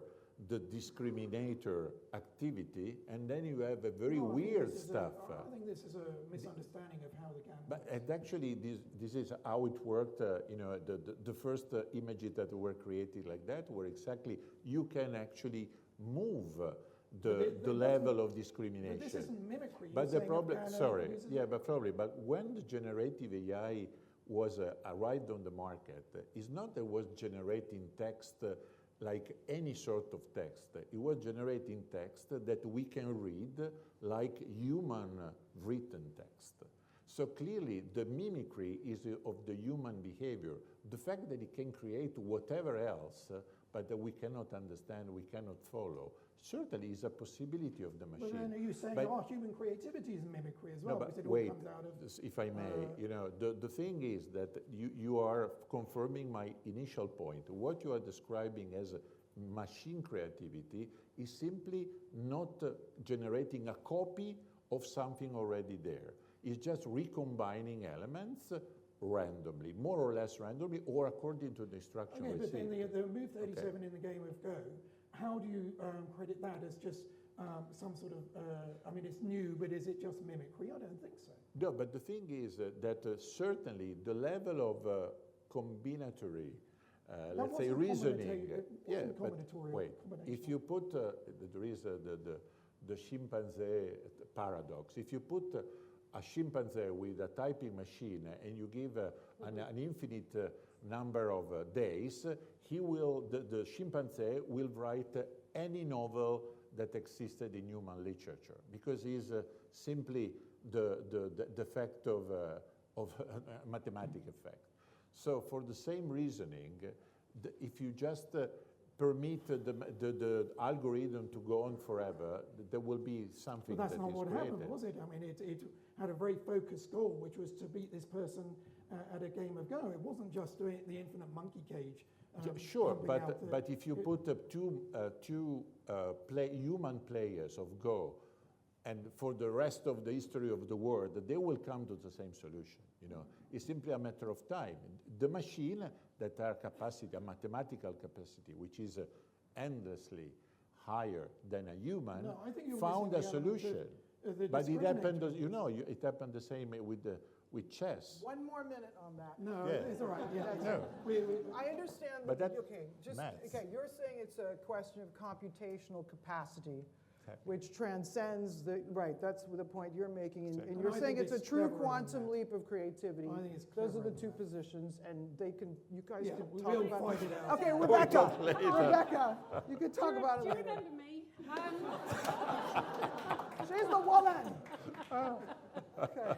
the discriminator activity, and then you have a very weird stuff. I think this is a misunderstanding of how the game works. But actually, this is how it worked. The first images that were created like that were exactly, you can actually move the level of discrimination. But this isn't mimicry. But the problem, but when the generative AI was arrived on the market, it's not that it was generating text like any sort of text. It was generating text that we can read like human written text. So clearly the mimicry is of the human behavior. The fact that it can create whatever else, but that we cannot understand, we cannot follow, certainly is a possibility of the machine. But then are you saying our human creativity is mimicry as well? No, but because it all wait, comes out of, if I may, the thing is that you are confirming my initial point. What you are describing as machine creativity is simply not generating a copy of something already there. It's just recombining elements randomly, more or less randomly, or according to the instruction okay, we but see. then the move 37 in the game of Go, how do you credit that as just some sort of, I mean, it's new, but is it just mimicry? I don't think so. No, but the thing is that certainly the level of combinatory, let's say reasoning, but wait, if you put, there is the chimpanzee paradox. If you put a chimpanzee with a typing machine and you give an infinite number of days, the chimpanzee will write any novel that existed in human literature, because he's simply the effect of a mathematic effect. So for the same reasoning, if you just permit the algorithm to go on forever, there will be something But that's that not is what created. happened, was it? I mean, it had a very focused goal, which was to beat this person at a game of Go. It wasn't just doing the infinite monkey cage. Sure, but if you put two human players of Go, and for the rest of the history of the world, they will come to the same solution. It's simply a matter of time. The machine that has capacity, a mathematical capacity, which is endlessly higher than a human, found a solution. But it happened, it happened the same with chess. 1 more minute on that. No, Yeah. it's all right. Yeah, No. I understand But that, that- okay, maths. you're saying it's a question of computational capacity, which transcends that's the point you're making, and Exactly. you're I saying think it's a it's true cleverer than quantum that. leap of creativity. I think it's Those are the cleverer two than that. positions, and you guys Yeah, can we'll talk about fight it out. Okay, We'll Rebecca, talk later. Rebecca, you can talk about it Do you later. remember me? She's the woman. Okay.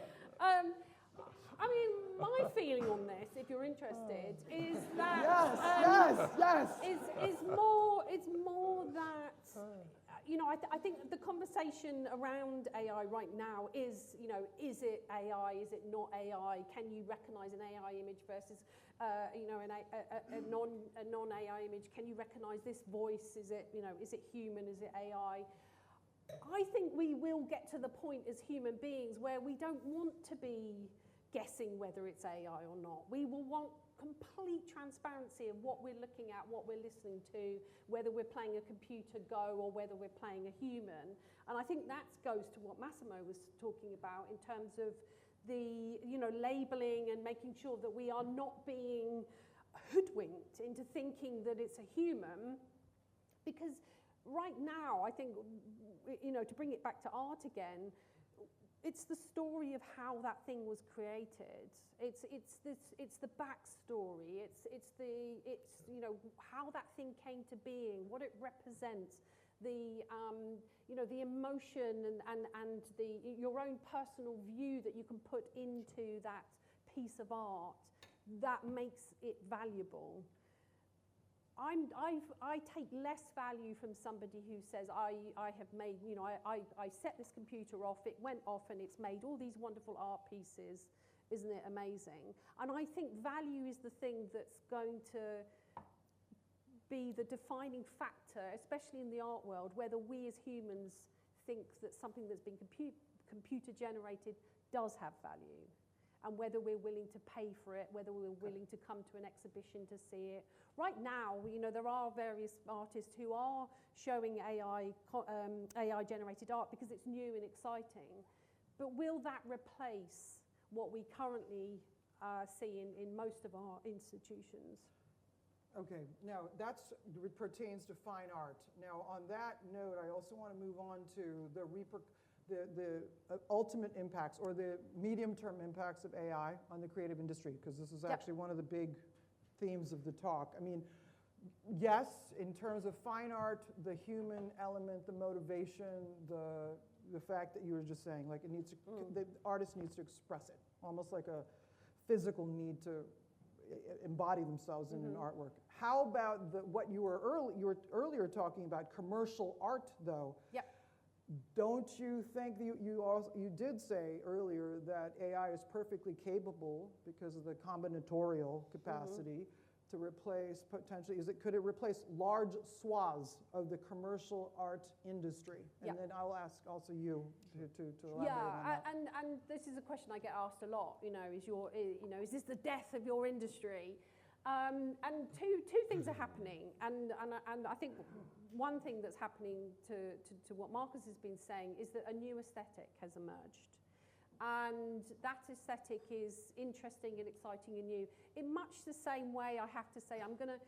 I mean, my feeling on this, if you're interested, is that Yes. it's more that I think the conversation around AI right now is is it AI, is it not AI? Can you recognize an AI image versus a non-AI image? Can you recognize this voice? Is it human? Is it AI? I think we will get to the point as human beings where we don't want to be guessing whether it's AI or not. We will want complete transparency of what we're looking at, what we're listening to, whether we're playing a computer Go or whether we're playing a human. And I think that goes to what Massimo was talking about in terms of the labeling and making sure that we are not being hoodwinked into thinking that it's a human. Because right now, I think, to bring it back to art again, it's the story of how that thing was created. It's the backstory. It's how that thing came to being, what it represents, the emotion and your own personal view that you can put into that piece of art that makes it valuable. I take less value from somebody who says, I have made, you know, I set this computer off, it went off and it's made all these wonderful art pieces. Isn't it amazing? And I think value is the thing that's going to be the defining factor, especially in the art world, whether we as humans think that something that's been computer generated does have value, and whether we're willing to pay for it, whether we're willing to come to an exhibition to see it. Right now, you know, there are various artists who are showing AI-generated art because it's new and exciting. But will that replace what we currently see in most of our institutions? Okay, now that pertains to fine art. Now, on that note, I also want to move on to the ultimate impacts or the medium-term impacts of AI on the creative industry, because this is actually one of the big themes of the talk. I mean, yes, in terms of fine art, the human element, the motivation, the fact that you were just saying, like it needs to, the artist needs to express it, almost like a physical need to embody themselves in an artwork. How about what you were earlier talking about, commercial art, though? Yep. Don't you think that you did say earlier that AI is perfectly capable because of the combinatorial capacity to replace potentially, could it replace large swaths of the commercial art industry? And then I'll ask also you to elaborate on that. And this is a question I get asked a lot, you know, is this the death of your industry? And two things are happening, and I think one thing that's happening to what Marcus has been saying is that a new aesthetic has emerged. And that aesthetic is interesting and exciting and new. In much the same way, I have to say, I'm gonna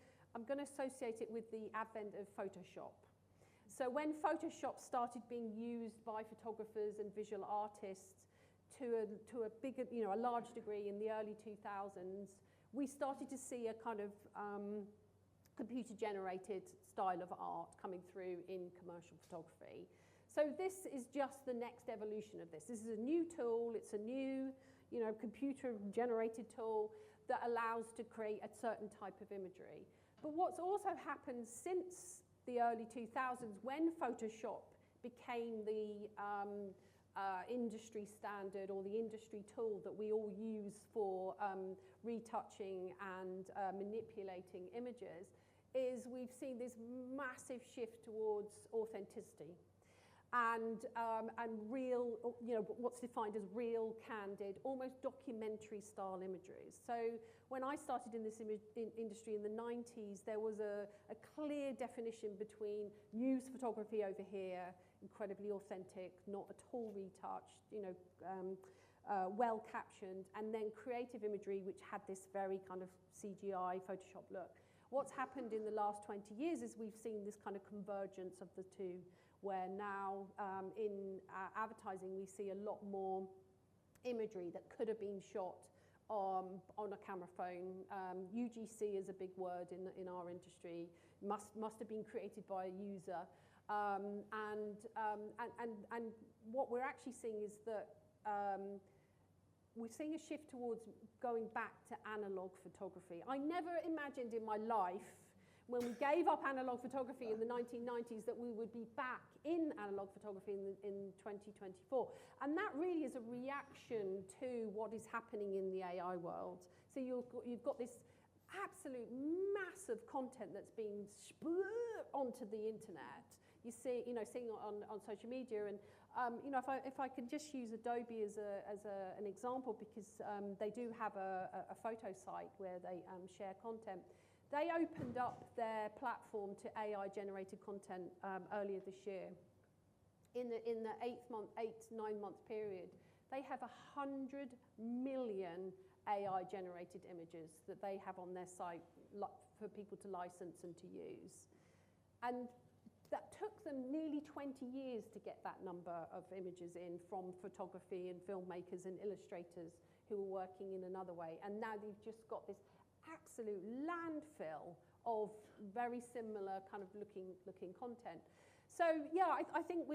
associate it with the advent of Photoshop. So when Photoshop started being used by photographers and visual artists to a bigger, you know, a large degree in the early 2000s, we started to see a kind of computer-generated style of art coming through in commercial photography. So this is just the next evolution of this. This is a new tool. It's a new, you know, computer-generated tool that allows to create a certain type of imagery. But what's also happened since the early 2000s, when Photoshop became the industry standard or the industry tool that we all use for retouching and manipulating images, is we've seen this massive shift towards authenticity. And real, you know, what's defined as real, candid, almost documentary style imageries. So when I started in this industry in the 90s, there was a clear definition between news photography over here, incredibly authentic, not at all retouched, you know, well captioned, and then creative imagery, which had this very kind of CGI, Photoshop look. What's happened in the last 20 years is we've seen this kind of convergence of the two, where now in advertising we see a lot more imagery that could have been shot on a camera phone. UGC is a big word in our industry. Must have been created by a user. And what we're actually seeing is that we're seeing a shift towards going back to analog photography. I never imagined in my life, when we gave up analog photography in the 1990s, that we would be back in analog photography in 2024. And that really is a reaction to what is happening in the AI world. So you've got this absolute massive content that's being split onto the internet. You see, you know, seeing on social media, and you know, if I can just use Adobe as an example, because they do have a photo site where they share content. They opened up their platform to AI-generated content earlier this year. In the 9-month period, they have 100 million AI-generated images that they have on their site for people to license and to use. And that took them nearly 20 years to get that number of images in from photography and filmmakers and illustrators who were working in another way. And now they've just got this absolute landfill of very similar kind of looking content. So yeah, I think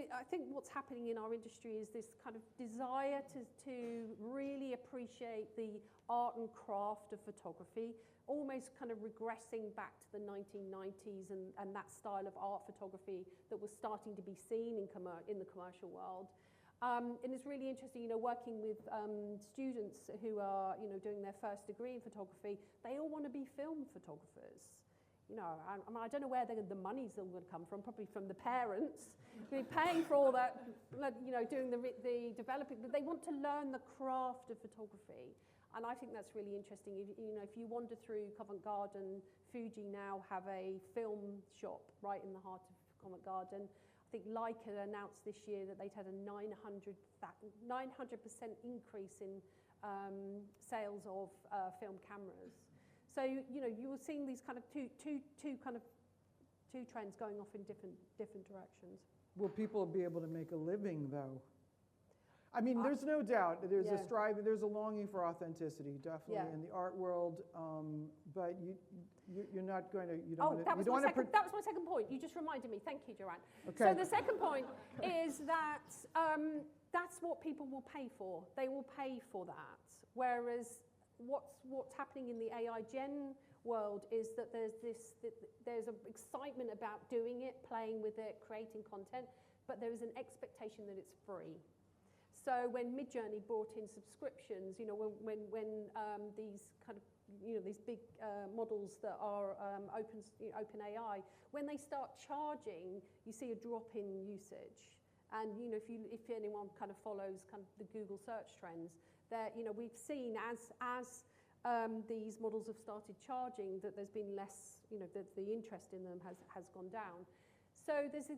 what's happening in our industry is this kind of desire to really appreciate the art and craft of photography. almost kind of regressing back to the 1990s and that style of art photography that was starting to be seen in the commercial world. And it's really interesting, working with students who are, doing their first degree in photography. They all want to be film photographers. I don't know where the money's all going to come from, probably from the parents, paying for all that, doing the developing, but they want to learn the craft of photography. And I think that's really interesting. If you wander through Covent Garden, Fuji now have a film shop right in the heart of Covent Garden. I think Leica announced this year that they'd had a 900% increase in sales of film cameras. So you were seeing these kind of two trends going off in different directions. Will people be able to make a living, though? I mean, there's no doubt that there's a striving, there's a longing for authenticity, definitely in the art world. But you're not going to. That was my second point. You just reminded me. Thank you, Joanne. Okay. So the second point is that that's what people will pay for. They will pay for that. Whereas what's happening in the AI Gen world is that there's an excitement about doing it, playing with it, creating content, but there is an expectation that it's free. So when Midjourney brought in subscriptions, when these kind of these big models that are open AI, when they start charging, you see a drop in usage. And if anyone kind of follows kind of the Google search trends, that we've seen as these models have started charging, that there's been less, the interest in them has gone down. So there's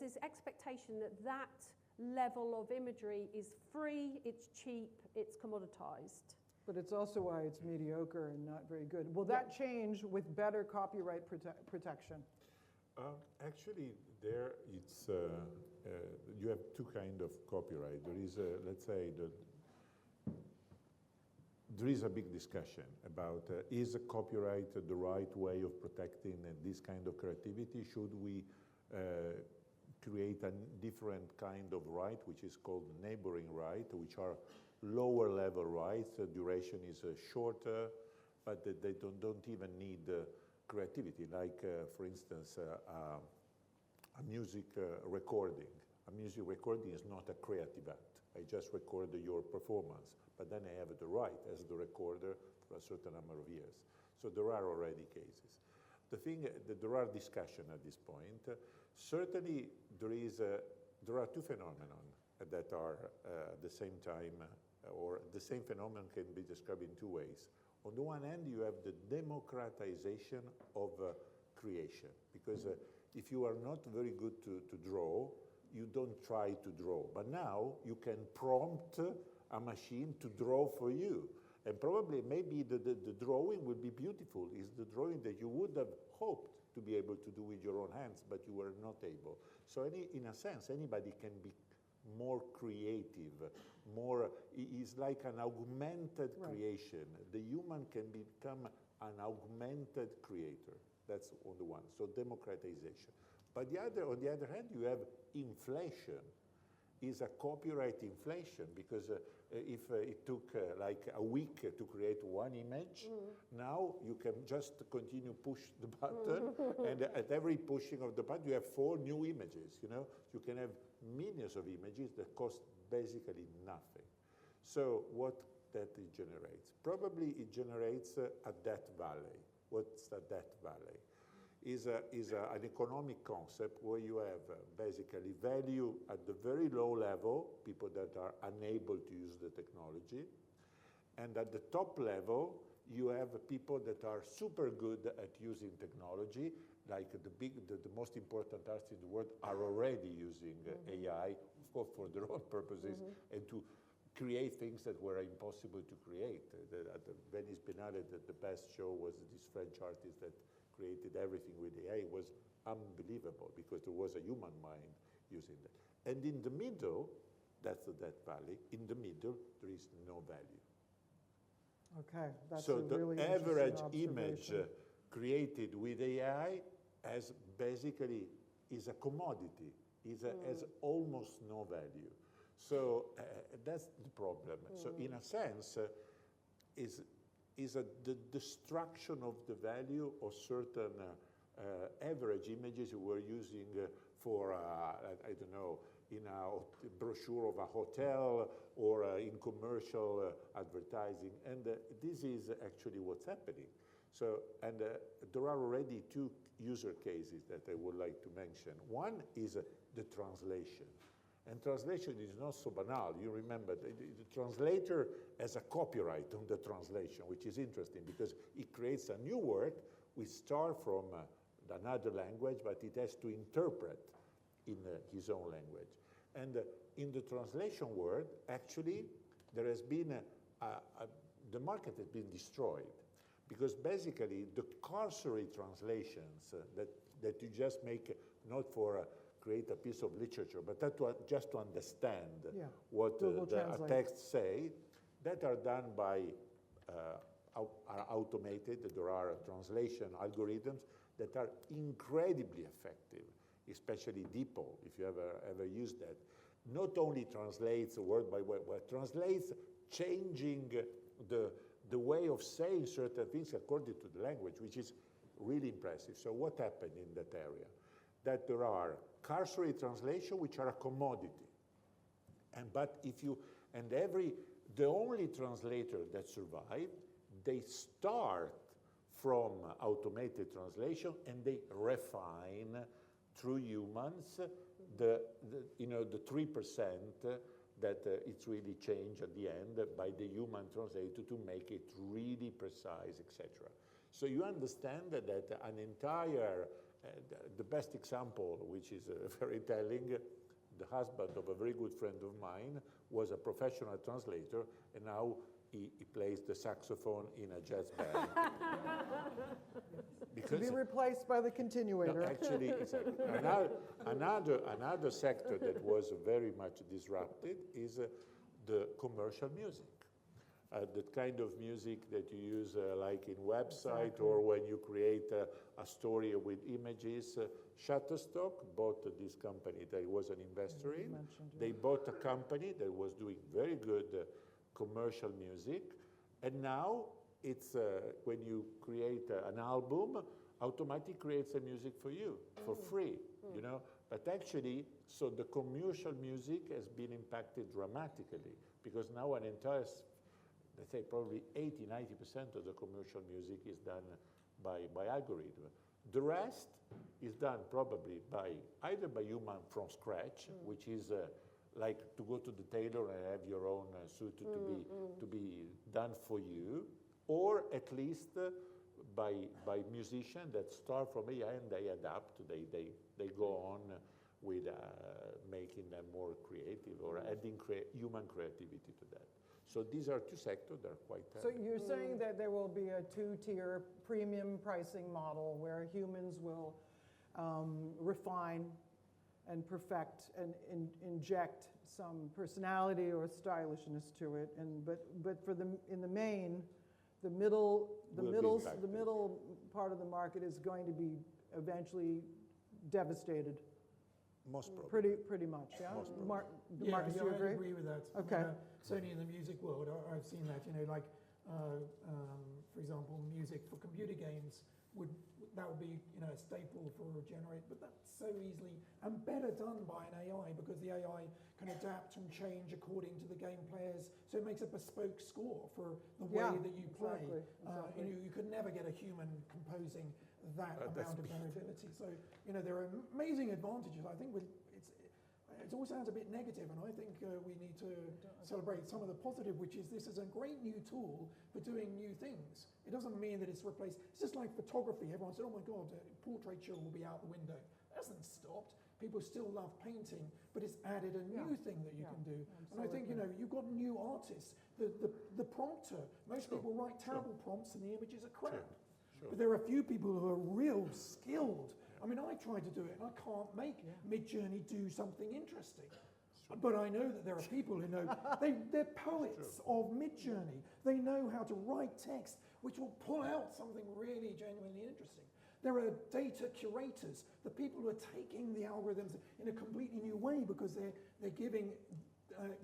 this expectation that level of imagery is free, it's cheap, it's commoditized. But it's also why it's mediocre and not very good. Will that change with better copyright protection? Actually, there it's you have two kinds of copyright. There is, let's say, there is a big discussion about is copyright the right way of protecting this kind of creativity? Should we create a different kind of right, which is called neighboring right, which are lower level rights? The duration is shorter, but they don't even need creativity. Like, for instance, a music recording. A music recording is not a creative act. I just record your performance, but then I have the right as the recorder for a certain number of years. So there are already cases. The thing that there are discussion at this point. Certainly, there are two phenomena that are at the same time, or the same phenomenon can be described in two ways. On the one hand, you have the democratization of creation, because if you are not very good to draw, you don't try to draw. But now you can prompt a machine to draw for you. And probably maybe the drawing will be beautiful. It's the drawing that you would have hoped to be able to do with your own hands, but you were not able. So in a sense, anybody can be more creative, it's like an augmented creation. The human can become an augmented creator. That's on the one, so democratization. But on the other hand, you have inflation. Is a copyright inflation, because if it took like a week to create one image, now you can just continue push the button, and at every pushing of the button, you have 4 new images. You can have millions of images that cost basically nothing. So what that it generates? Probably it generates a debt valley. What's a debt valley? Is an economic concept where you have basically value at the very low level, people that are unable to use the technology, and at the top level, you have people that are super good at using technology, like the most important artists in the world are already using AI, of course, for their own purposes, and to create things that were impossible to create. At the Venice Biennale, the best show was this French artist that created everything with AI. It was unbelievable because there was a human mind using that. And in the middle, that's the debt valley, in the middle, there is no value. Okay, that's so a really the average interesting image created with AI has basically is a commodity, has almost no value. So that's the problem. So in a sense, is the destruction of the value of certain average images you were using for, I don't know, in a brochure of a hotel or in commercial advertising. And this is actually what's happening. So, and there are already two user cases that I would like to mention. One is the translation. And translation is not so banal. You remember, the translator has a copyright on the translation, which is interesting because it creates a new word which starts from another language, but it has to interpret in his own language. And in the translation world, actually, there has been, the market has been destroyed. Because basically, the cursory translations that you just make, not for create a piece of literature, but just to understand what a text say, that are done by, are automated. There are translation algorithms that are incredibly effective, especially DeepL, if you ever used that. Not only translates word by word, but translates changing the way of saying certain things according to the language, which is really impressive. So what happened in that area? That there are cursory translation, which are a commodity. The only translator that survive, they start from automated translation and they refine through humans the 3% that it's really changed at the end by the human translator to make it really precise, etc. So you understand that an entire, the best example, which is very telling, the husband of a very good friend of mine was a professional translator, and now he plays the saxophone in a jazz band. To be replaced by the continuator. No, actually, exactly. Another sector that was very much disrupted is the commercial music. The kind of music that you use like in website or when you create a story with images. Shutterstock bought this company that I was an investor in. They bought a company that was doing very good commercial music, and now it's when you create an album, automatically creates the music for you for free, you know. But actually, so the commercial music has been impacted dramatically because now an entire, let's say probably 80–90% of the commercial music is done by algorithm. The rest is done probably either by human from scratch, which is like to go to the tailor and have your own suit to be done for you, or at least by musicians that start from AI and they adapt, they go on with making them more creative or adding human creativity to that. So these are two sectors that are quite So you're saying that there will be a two-tier premium pricing model where humans will refine and perfect and inject some personality or stylishness to it, but for in the main, the middle part of the market is going to be eventually devastated. Most probably. Pretty much, yeah. Marcus, do you agree? I agree with that. Okay. Certainly in the music world, I've seen that. You know, like for example, music for computer games would be a staple for Generate, but that's so easily and better done by an AI because the AI can adapt and change according to the game players, so it makes a bespoke score for the way that you play. Exactly. You could never get a human composing that amount of variability. So there are amazing advantages. I think it all sounds a bit negative, and I think we need to celebrate some of the positive, which is this is a great new tool for doing new things. It doesn't mean that it's replaced. It's just like photography. Everyone said, oh my God, portraiture will be out the window. That hasn't stopped. People still love painting, but it's added a new thing that you can do. Absolutely. And I think, you've got new artists. The prompter, most people write terrible prompts and the images are crap. Sure. But there are a few people who are real skilled. I mean, I tried to do it, and I can't make Midjourney do something interesting. Sure. But I know that there are people who know, they're poets of Midjourney. They know how to write text, which will pull out something really genuinely interesting. There are data curators, the people who are taking the algorithms in a completely new way because they're giving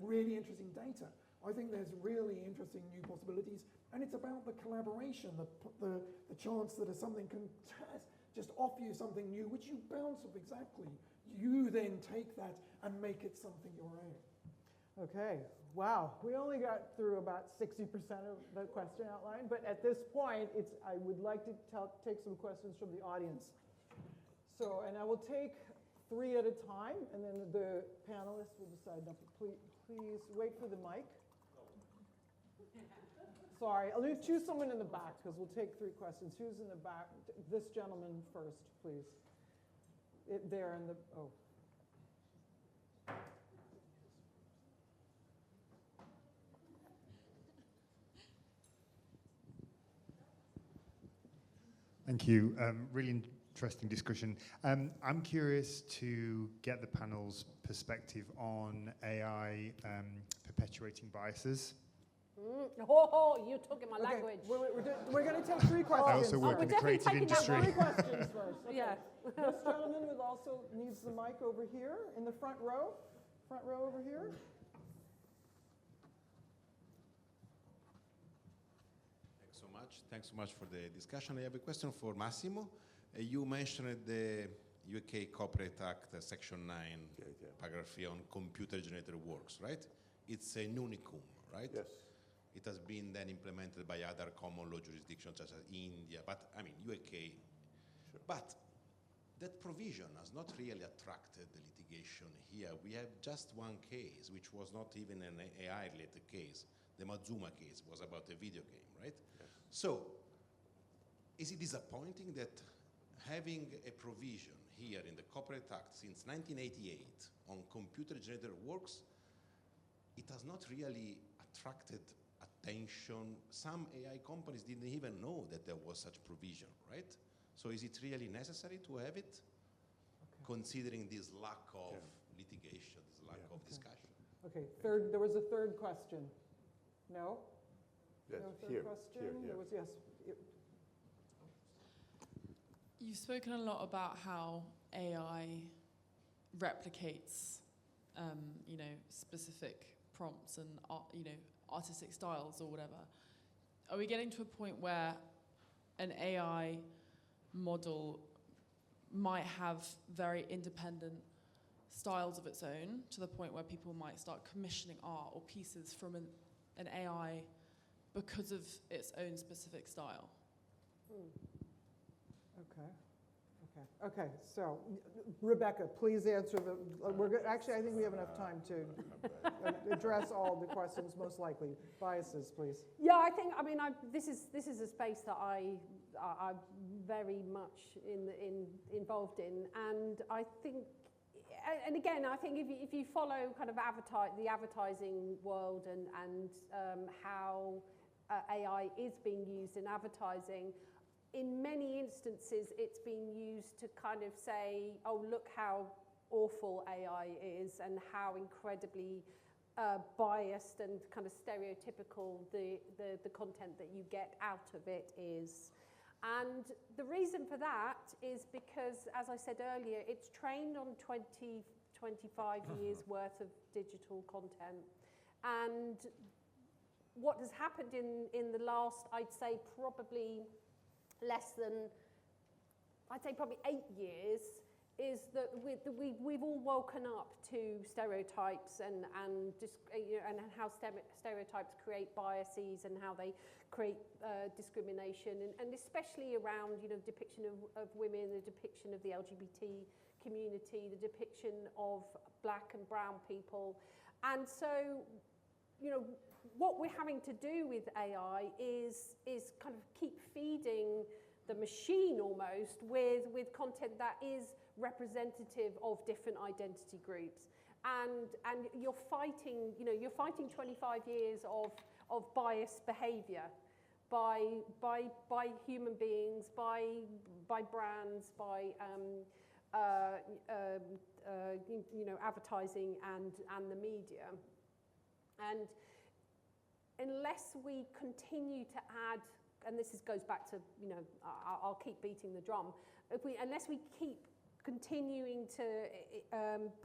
really interesting data. I think there's really interesting new possibilities, and it's about the collaboration, the chance that something can just offer you something new, which you bounce off exactly. You then take that and make it something your own. Okay, wow. We only got through about 60% of the question outline, but at this point, I would like to take some questions from the audience. So, and I will take 3 at a time, and then the panelists will decide. No, please wait for the mic. Sorry, I'll choose someone in the back, because we'll take 3 questions. Who's in the back? This gentleman first, please. There in the, oh. Thank you. Really interesting discussion. I'm curious to get the panel's perspective on AI perpetuating biases. Oh, you're talking my language. We're going to take 3 questions. I also work in the creative industry. 3 questions first. Okay. Yeah. This gentleman who also needs the mic over here in the front row. Front row over here. Thanks so much for the discussion. I have a question for Massimo. You mentioned the UK Corporate Act, Section 9, paragraph 3 on computer-generated works, right? It's an unicum, right? Yes. It has been then implemented by other common law jurisdictions such as India, but I mean, UK. Sure. But that provision has not really attracted the litigation here. We have just one case, which was not even an AI-related case. The Mazuma case was about a video game, right? Yes. So, is it disappointing that having a provision here in the Corporate Act since 1988 on computer-generated works, it has not really attracted attention? Some AI companies didn't even know that there was such provision, right? So is it really necessary to have it, considering this lack of litigation, this lack of discussion? Okay, there was a 3rd question. No? Yes, No 3rd here, question? here, There was, yes. You've spoken a lot about how AI replicates, specific prompts and, artistic styles or whatever. Are we getting to a point where an AI model might have very independent styles of its own, to the point where people might start commissioning art or pieces from an AI because of its own specific style? Okay, so Rebecca, please answer actually, I think we have enough time to address all the questions, most likely. Biases, please. Yeah, I think, this is a space that I'm very much involved in, and I think, and again, I think if you follow kind of the advertising world and how AI is being used in advertising, in many instances it's being used to kind of say, oh, look how awful AI is and how incredibly biased and kind of stereotypical the content that you get out of it is. And the reason for that is because, as I said earlier, it's trained on 20, 25 years worth of digital content. And what has happened in the last, I'd say probably less than, probably 8 years, is that we've all woken up to stereotypes and how stereotypes create biases and how they create discrimination, and especially around depiction of women, the depiction of the LGBT community, the depiction of black and brown people. And so, what we're having to do with AI is kind of keep feeding the machine almost with content that is representative of different identity groups, and you're fighting 25 years of biased behavior by human beings, by brands, by advertising and the media. And unless we continue to add, and this goes back to, I'll keep beating the drum, unless we keep continuing to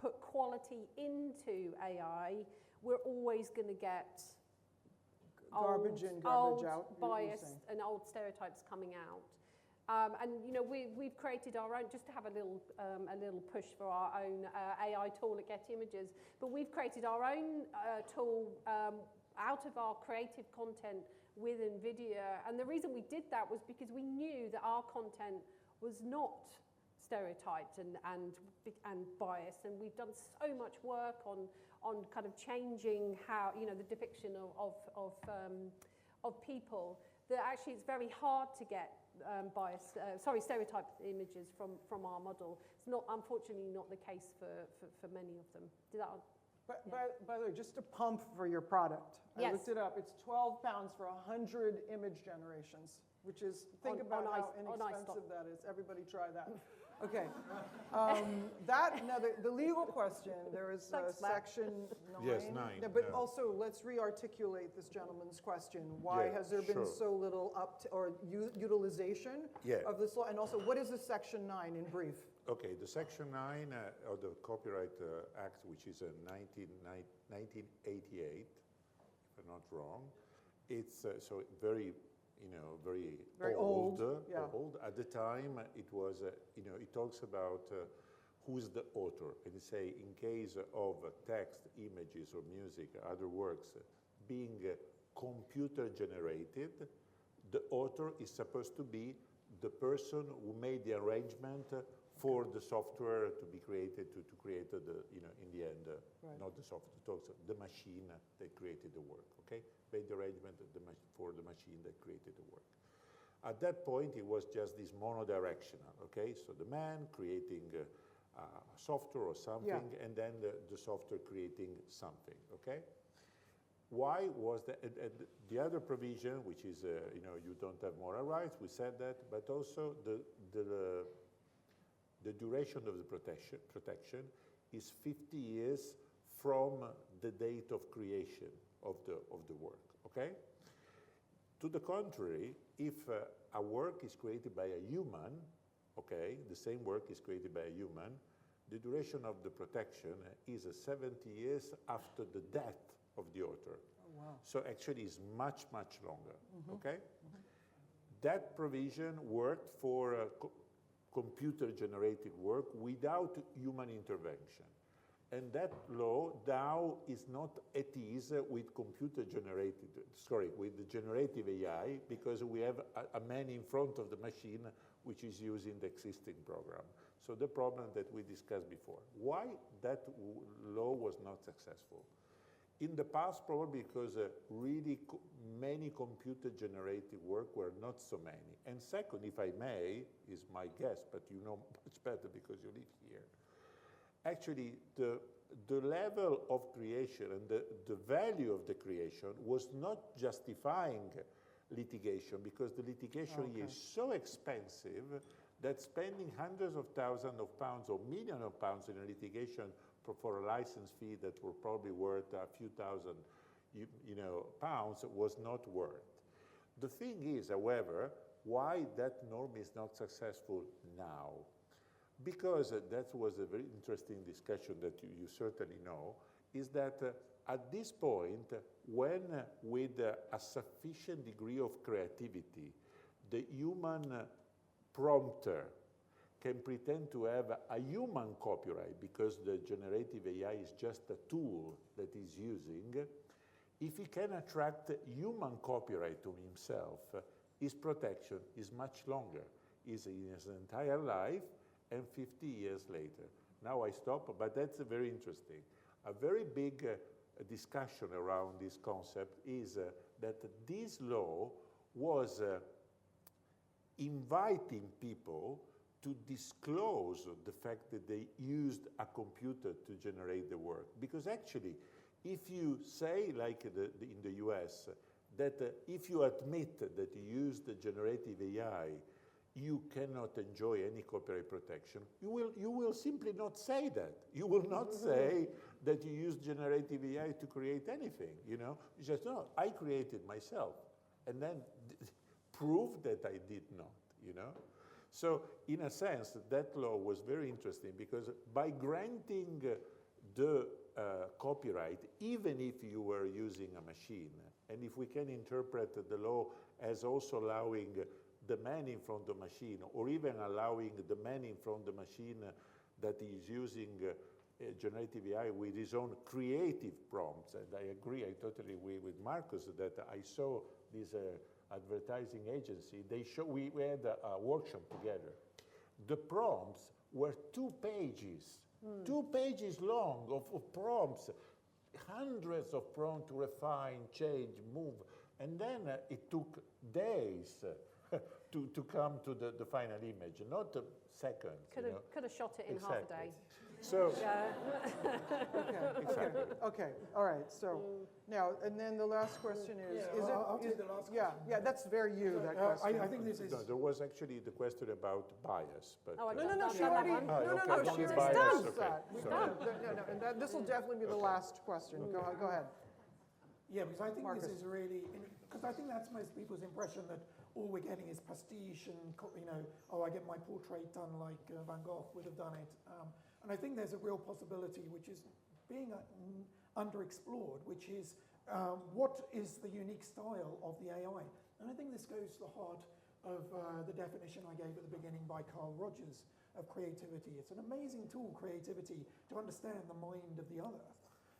put quality into AI, we're always going to get Garbage in, garbage out, you're bias saying. and old stereotypes coming out. And you know, we've created our own, just to have a little push for our own AI tool at Getty Images, but we've created our own tool out of our creative content with NVIDIA. And the reason we did that was because we knew that our content was not stereotyped and biased, and we've done so much work on kind of changing how, you know, the depiction of people, that actually it's very hard to get stereotyped images from our model. It's not, unfortunately, not the case for many of them. Did that? By the way, just a pump for your product. Yes. I looked it up. It's £12 for 100 image generations, which is, think about how inexpensive that is. Everybody try that. Okay. Now the legal question, there is section 9. Yes, 9. Yeah, but yeah. also, let's re-articulate this gentleman's question. Why Yeah, has there been sure. so little utilization Yeah. of this law? And also, what is the section 9 in brief? Okay, the Section 9 of the Copyright Act, which is 1988, if I'm not wrong, it's so very, very old, yeah. old. At the time, it was, it talks about who's the author, and say in case of text, images, or music, other works being computer generated, the author is supposed to be the person who made the arrangement for the software to be created, to create the, in the end, Right. not the software, the machine that created the work, okay? Made the arrangement for the machine that created the work. At that point, it was just this monodirectional, okay? So the man creating software or something, Yeah. and then the software creating something, okay? Why was that? The other provision, which is, you don't have moral rights, we said that, but also the duration of the protection is 50 years from the date of creation of the work, okay? To the contrary, if a work is created by a human, okay, the same work is created by a human, the duration of the protection is 70 years after the death of the author. Oh, wow. So actually it's much, much longer, okay? That provision worked for computer-generated work without human intervention. And that law now is not at ease with with the generative AI, because we have a man in front of the machine which is using the existing program. So the problem that we discussed before. Why that law was not successful? In the past, probably because really many computer-generated work were not so many. And second, if I may, is my guess, but you know much better because you live here. Actually, the level of creation and the value of the creation was not justifying litigation, because the litigation is so expensive that spending hundreds of thousands of pounds or millions of pounds in a litigation for a license fee that were probably worth a few thousand pounds was not worth. The thing is, however, why that norm is not successful now? Because that was a very interesting discussion that you certainly know, is that at this point, when with a sufficient degree of creativity, the human prompter can pretend to have a human copyright, because the generative AI is just a tool that he's using, if he can attract human copyright to himself, his protection is much longer. Is in his entire life and 50 years later. Now I stop, but that's very interesting. A very big discussion around this concept is that this law was inviting people to disclose the fact that they used a computer to generate the work. Because actually, if you say, like in the US, that if you admit that you used the generative AI, you cannot enjoy any copyright protection, you will simply not say that. You will not say that you used generative AI to create anything, You just, no, I created myself. And then prove that I did not, So in a sense, that law was very interesting, because by granting the copyright, even if you were using a machine, And if we can interpret the law as also allowing the man in front of the machine, or even allowing the man in front of the machine that is using generative AI with his own creative prompts, and I agree, I totally agree with Marcus that I saw this advertising agency, we had a workshop together. The prompts were 2 pages, 2 pages long of prompts, hundreds of prompts to refine, change, move, and then it took days to come to the final image, not seconds. Could have shot it in half a day. So, Yeah. Okay, all right, so now, and then the last question is it? I'll take the last question. Yeah, that's very you, that question. I think this is... no, there was actually the question about bias, but Oh, I No, don't she know already, that one. no, okay, she don't already be biased, asked okay, that. We- sorry. No, and this will definitely be the last question. Go ahead. Yeah, because I think Marcus. this is really, because I think that's most people's impression that all we're getting is pastiche and, I get my portrait done like Van Gogh would have done it. And I think there's a real possibility which is being underexplored, which is what is the unique style of the AI? And I think this goes to the heart of the definition I gave at the beginning by Carl Rogers of creativity. It's an amazing tool, creativity, to understand the mind of the other.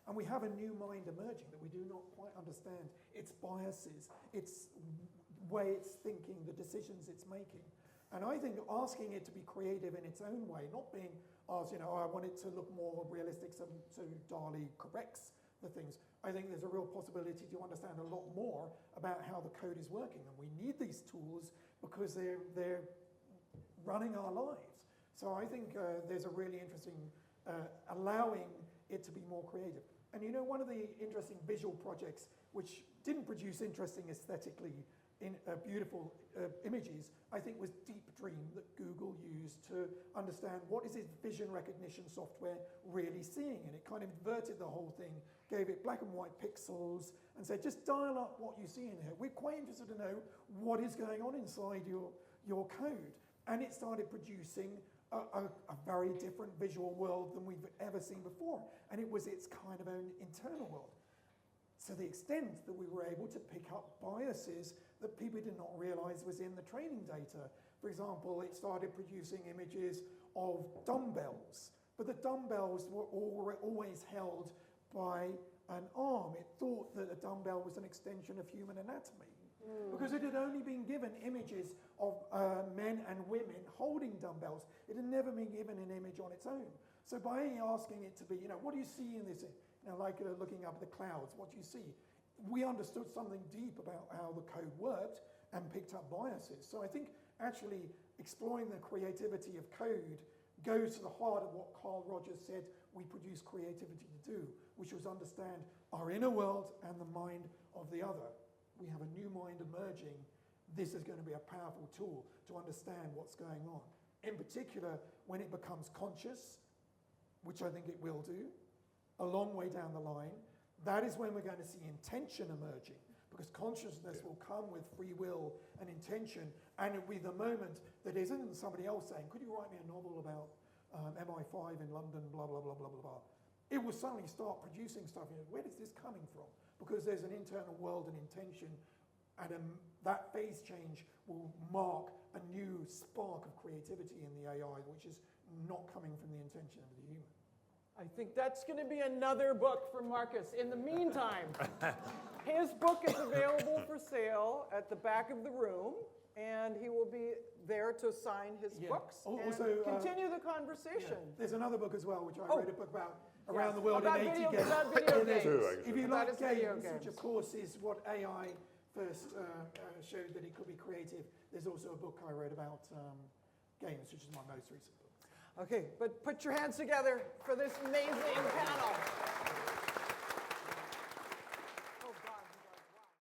And we have a new mind emerging that we do not quite understand its biases, its way it's thinking, the decisions it's making. And I think asking it to be creative in its own way, not being asked, I want it to look more realistic so DALL-E corrects the things. I think there's a real possibility to understand a lot more about how the code is working. And we need these tools because they're running our lives. So I think there's a really interesting allowing it to be more creative. And one of the interesting visual projects which didn't produce interesting aesthetically in beautiful images, I think was Deep Dream that Google used to understand what is its vision recognition software really seeing. And it kind of inverted the whole thing, gave it black and white pixels, and said, just dial up what you see in here. We're quite interested to know what is going on inside your code. And it started producing a very different visual world than we've ever seen before. And it was its kind of own internal world. To the extent that we were able to pick up biases that people did not realize was in the training data. For example, it started producing images of dumbbells, but the dumbbells were always held by an arm. It thought that a dumbbell was an extension of human anatomy. Because it had only been given images of men and women holding dumbbells. It had never been given an image on its own. So by asking it to be, what do you see in this? Like looking up at the clouds, what do you see? We understood something deep about how the code worked and picked up biases. So I think actually exploring the creativity of code goes to the heart of what Carl Rogers said we produce creativity to do, which was understand our inner world and the mind of the other. We have a new mind emerging. This is going to be a powerful tool to understand what's going on. In particular, when it becomes conscious, which I think it will do, a long way down the line, that is when we're going to see intention emerging, because consciousness will come with free will and intention, and it'll be the moment that isn't somebody else saying, could you write me a novel about MI5 in London, blah, blah, blah, blah, blah, blah. It will suddenly start producing stuff. Where is this coming from? Because there's an internal world and intention, and that phase change will mark a new spark of creativity in the AI, which is not coming from the intention of the human. I think that's going to be another book for Marcus. In the meantime, his book is available for sale at the back of the room, and he will be there to sign his books and continue the conversation. There's another book as well, which I wrote a book about around the world about in 80 video, games. about video games. If you About like his video games, which of course is what AI first showed that it could be creative, there's also a book I wrote about games, which is my most recent book. Okay, but put your hands together for this amazing panel.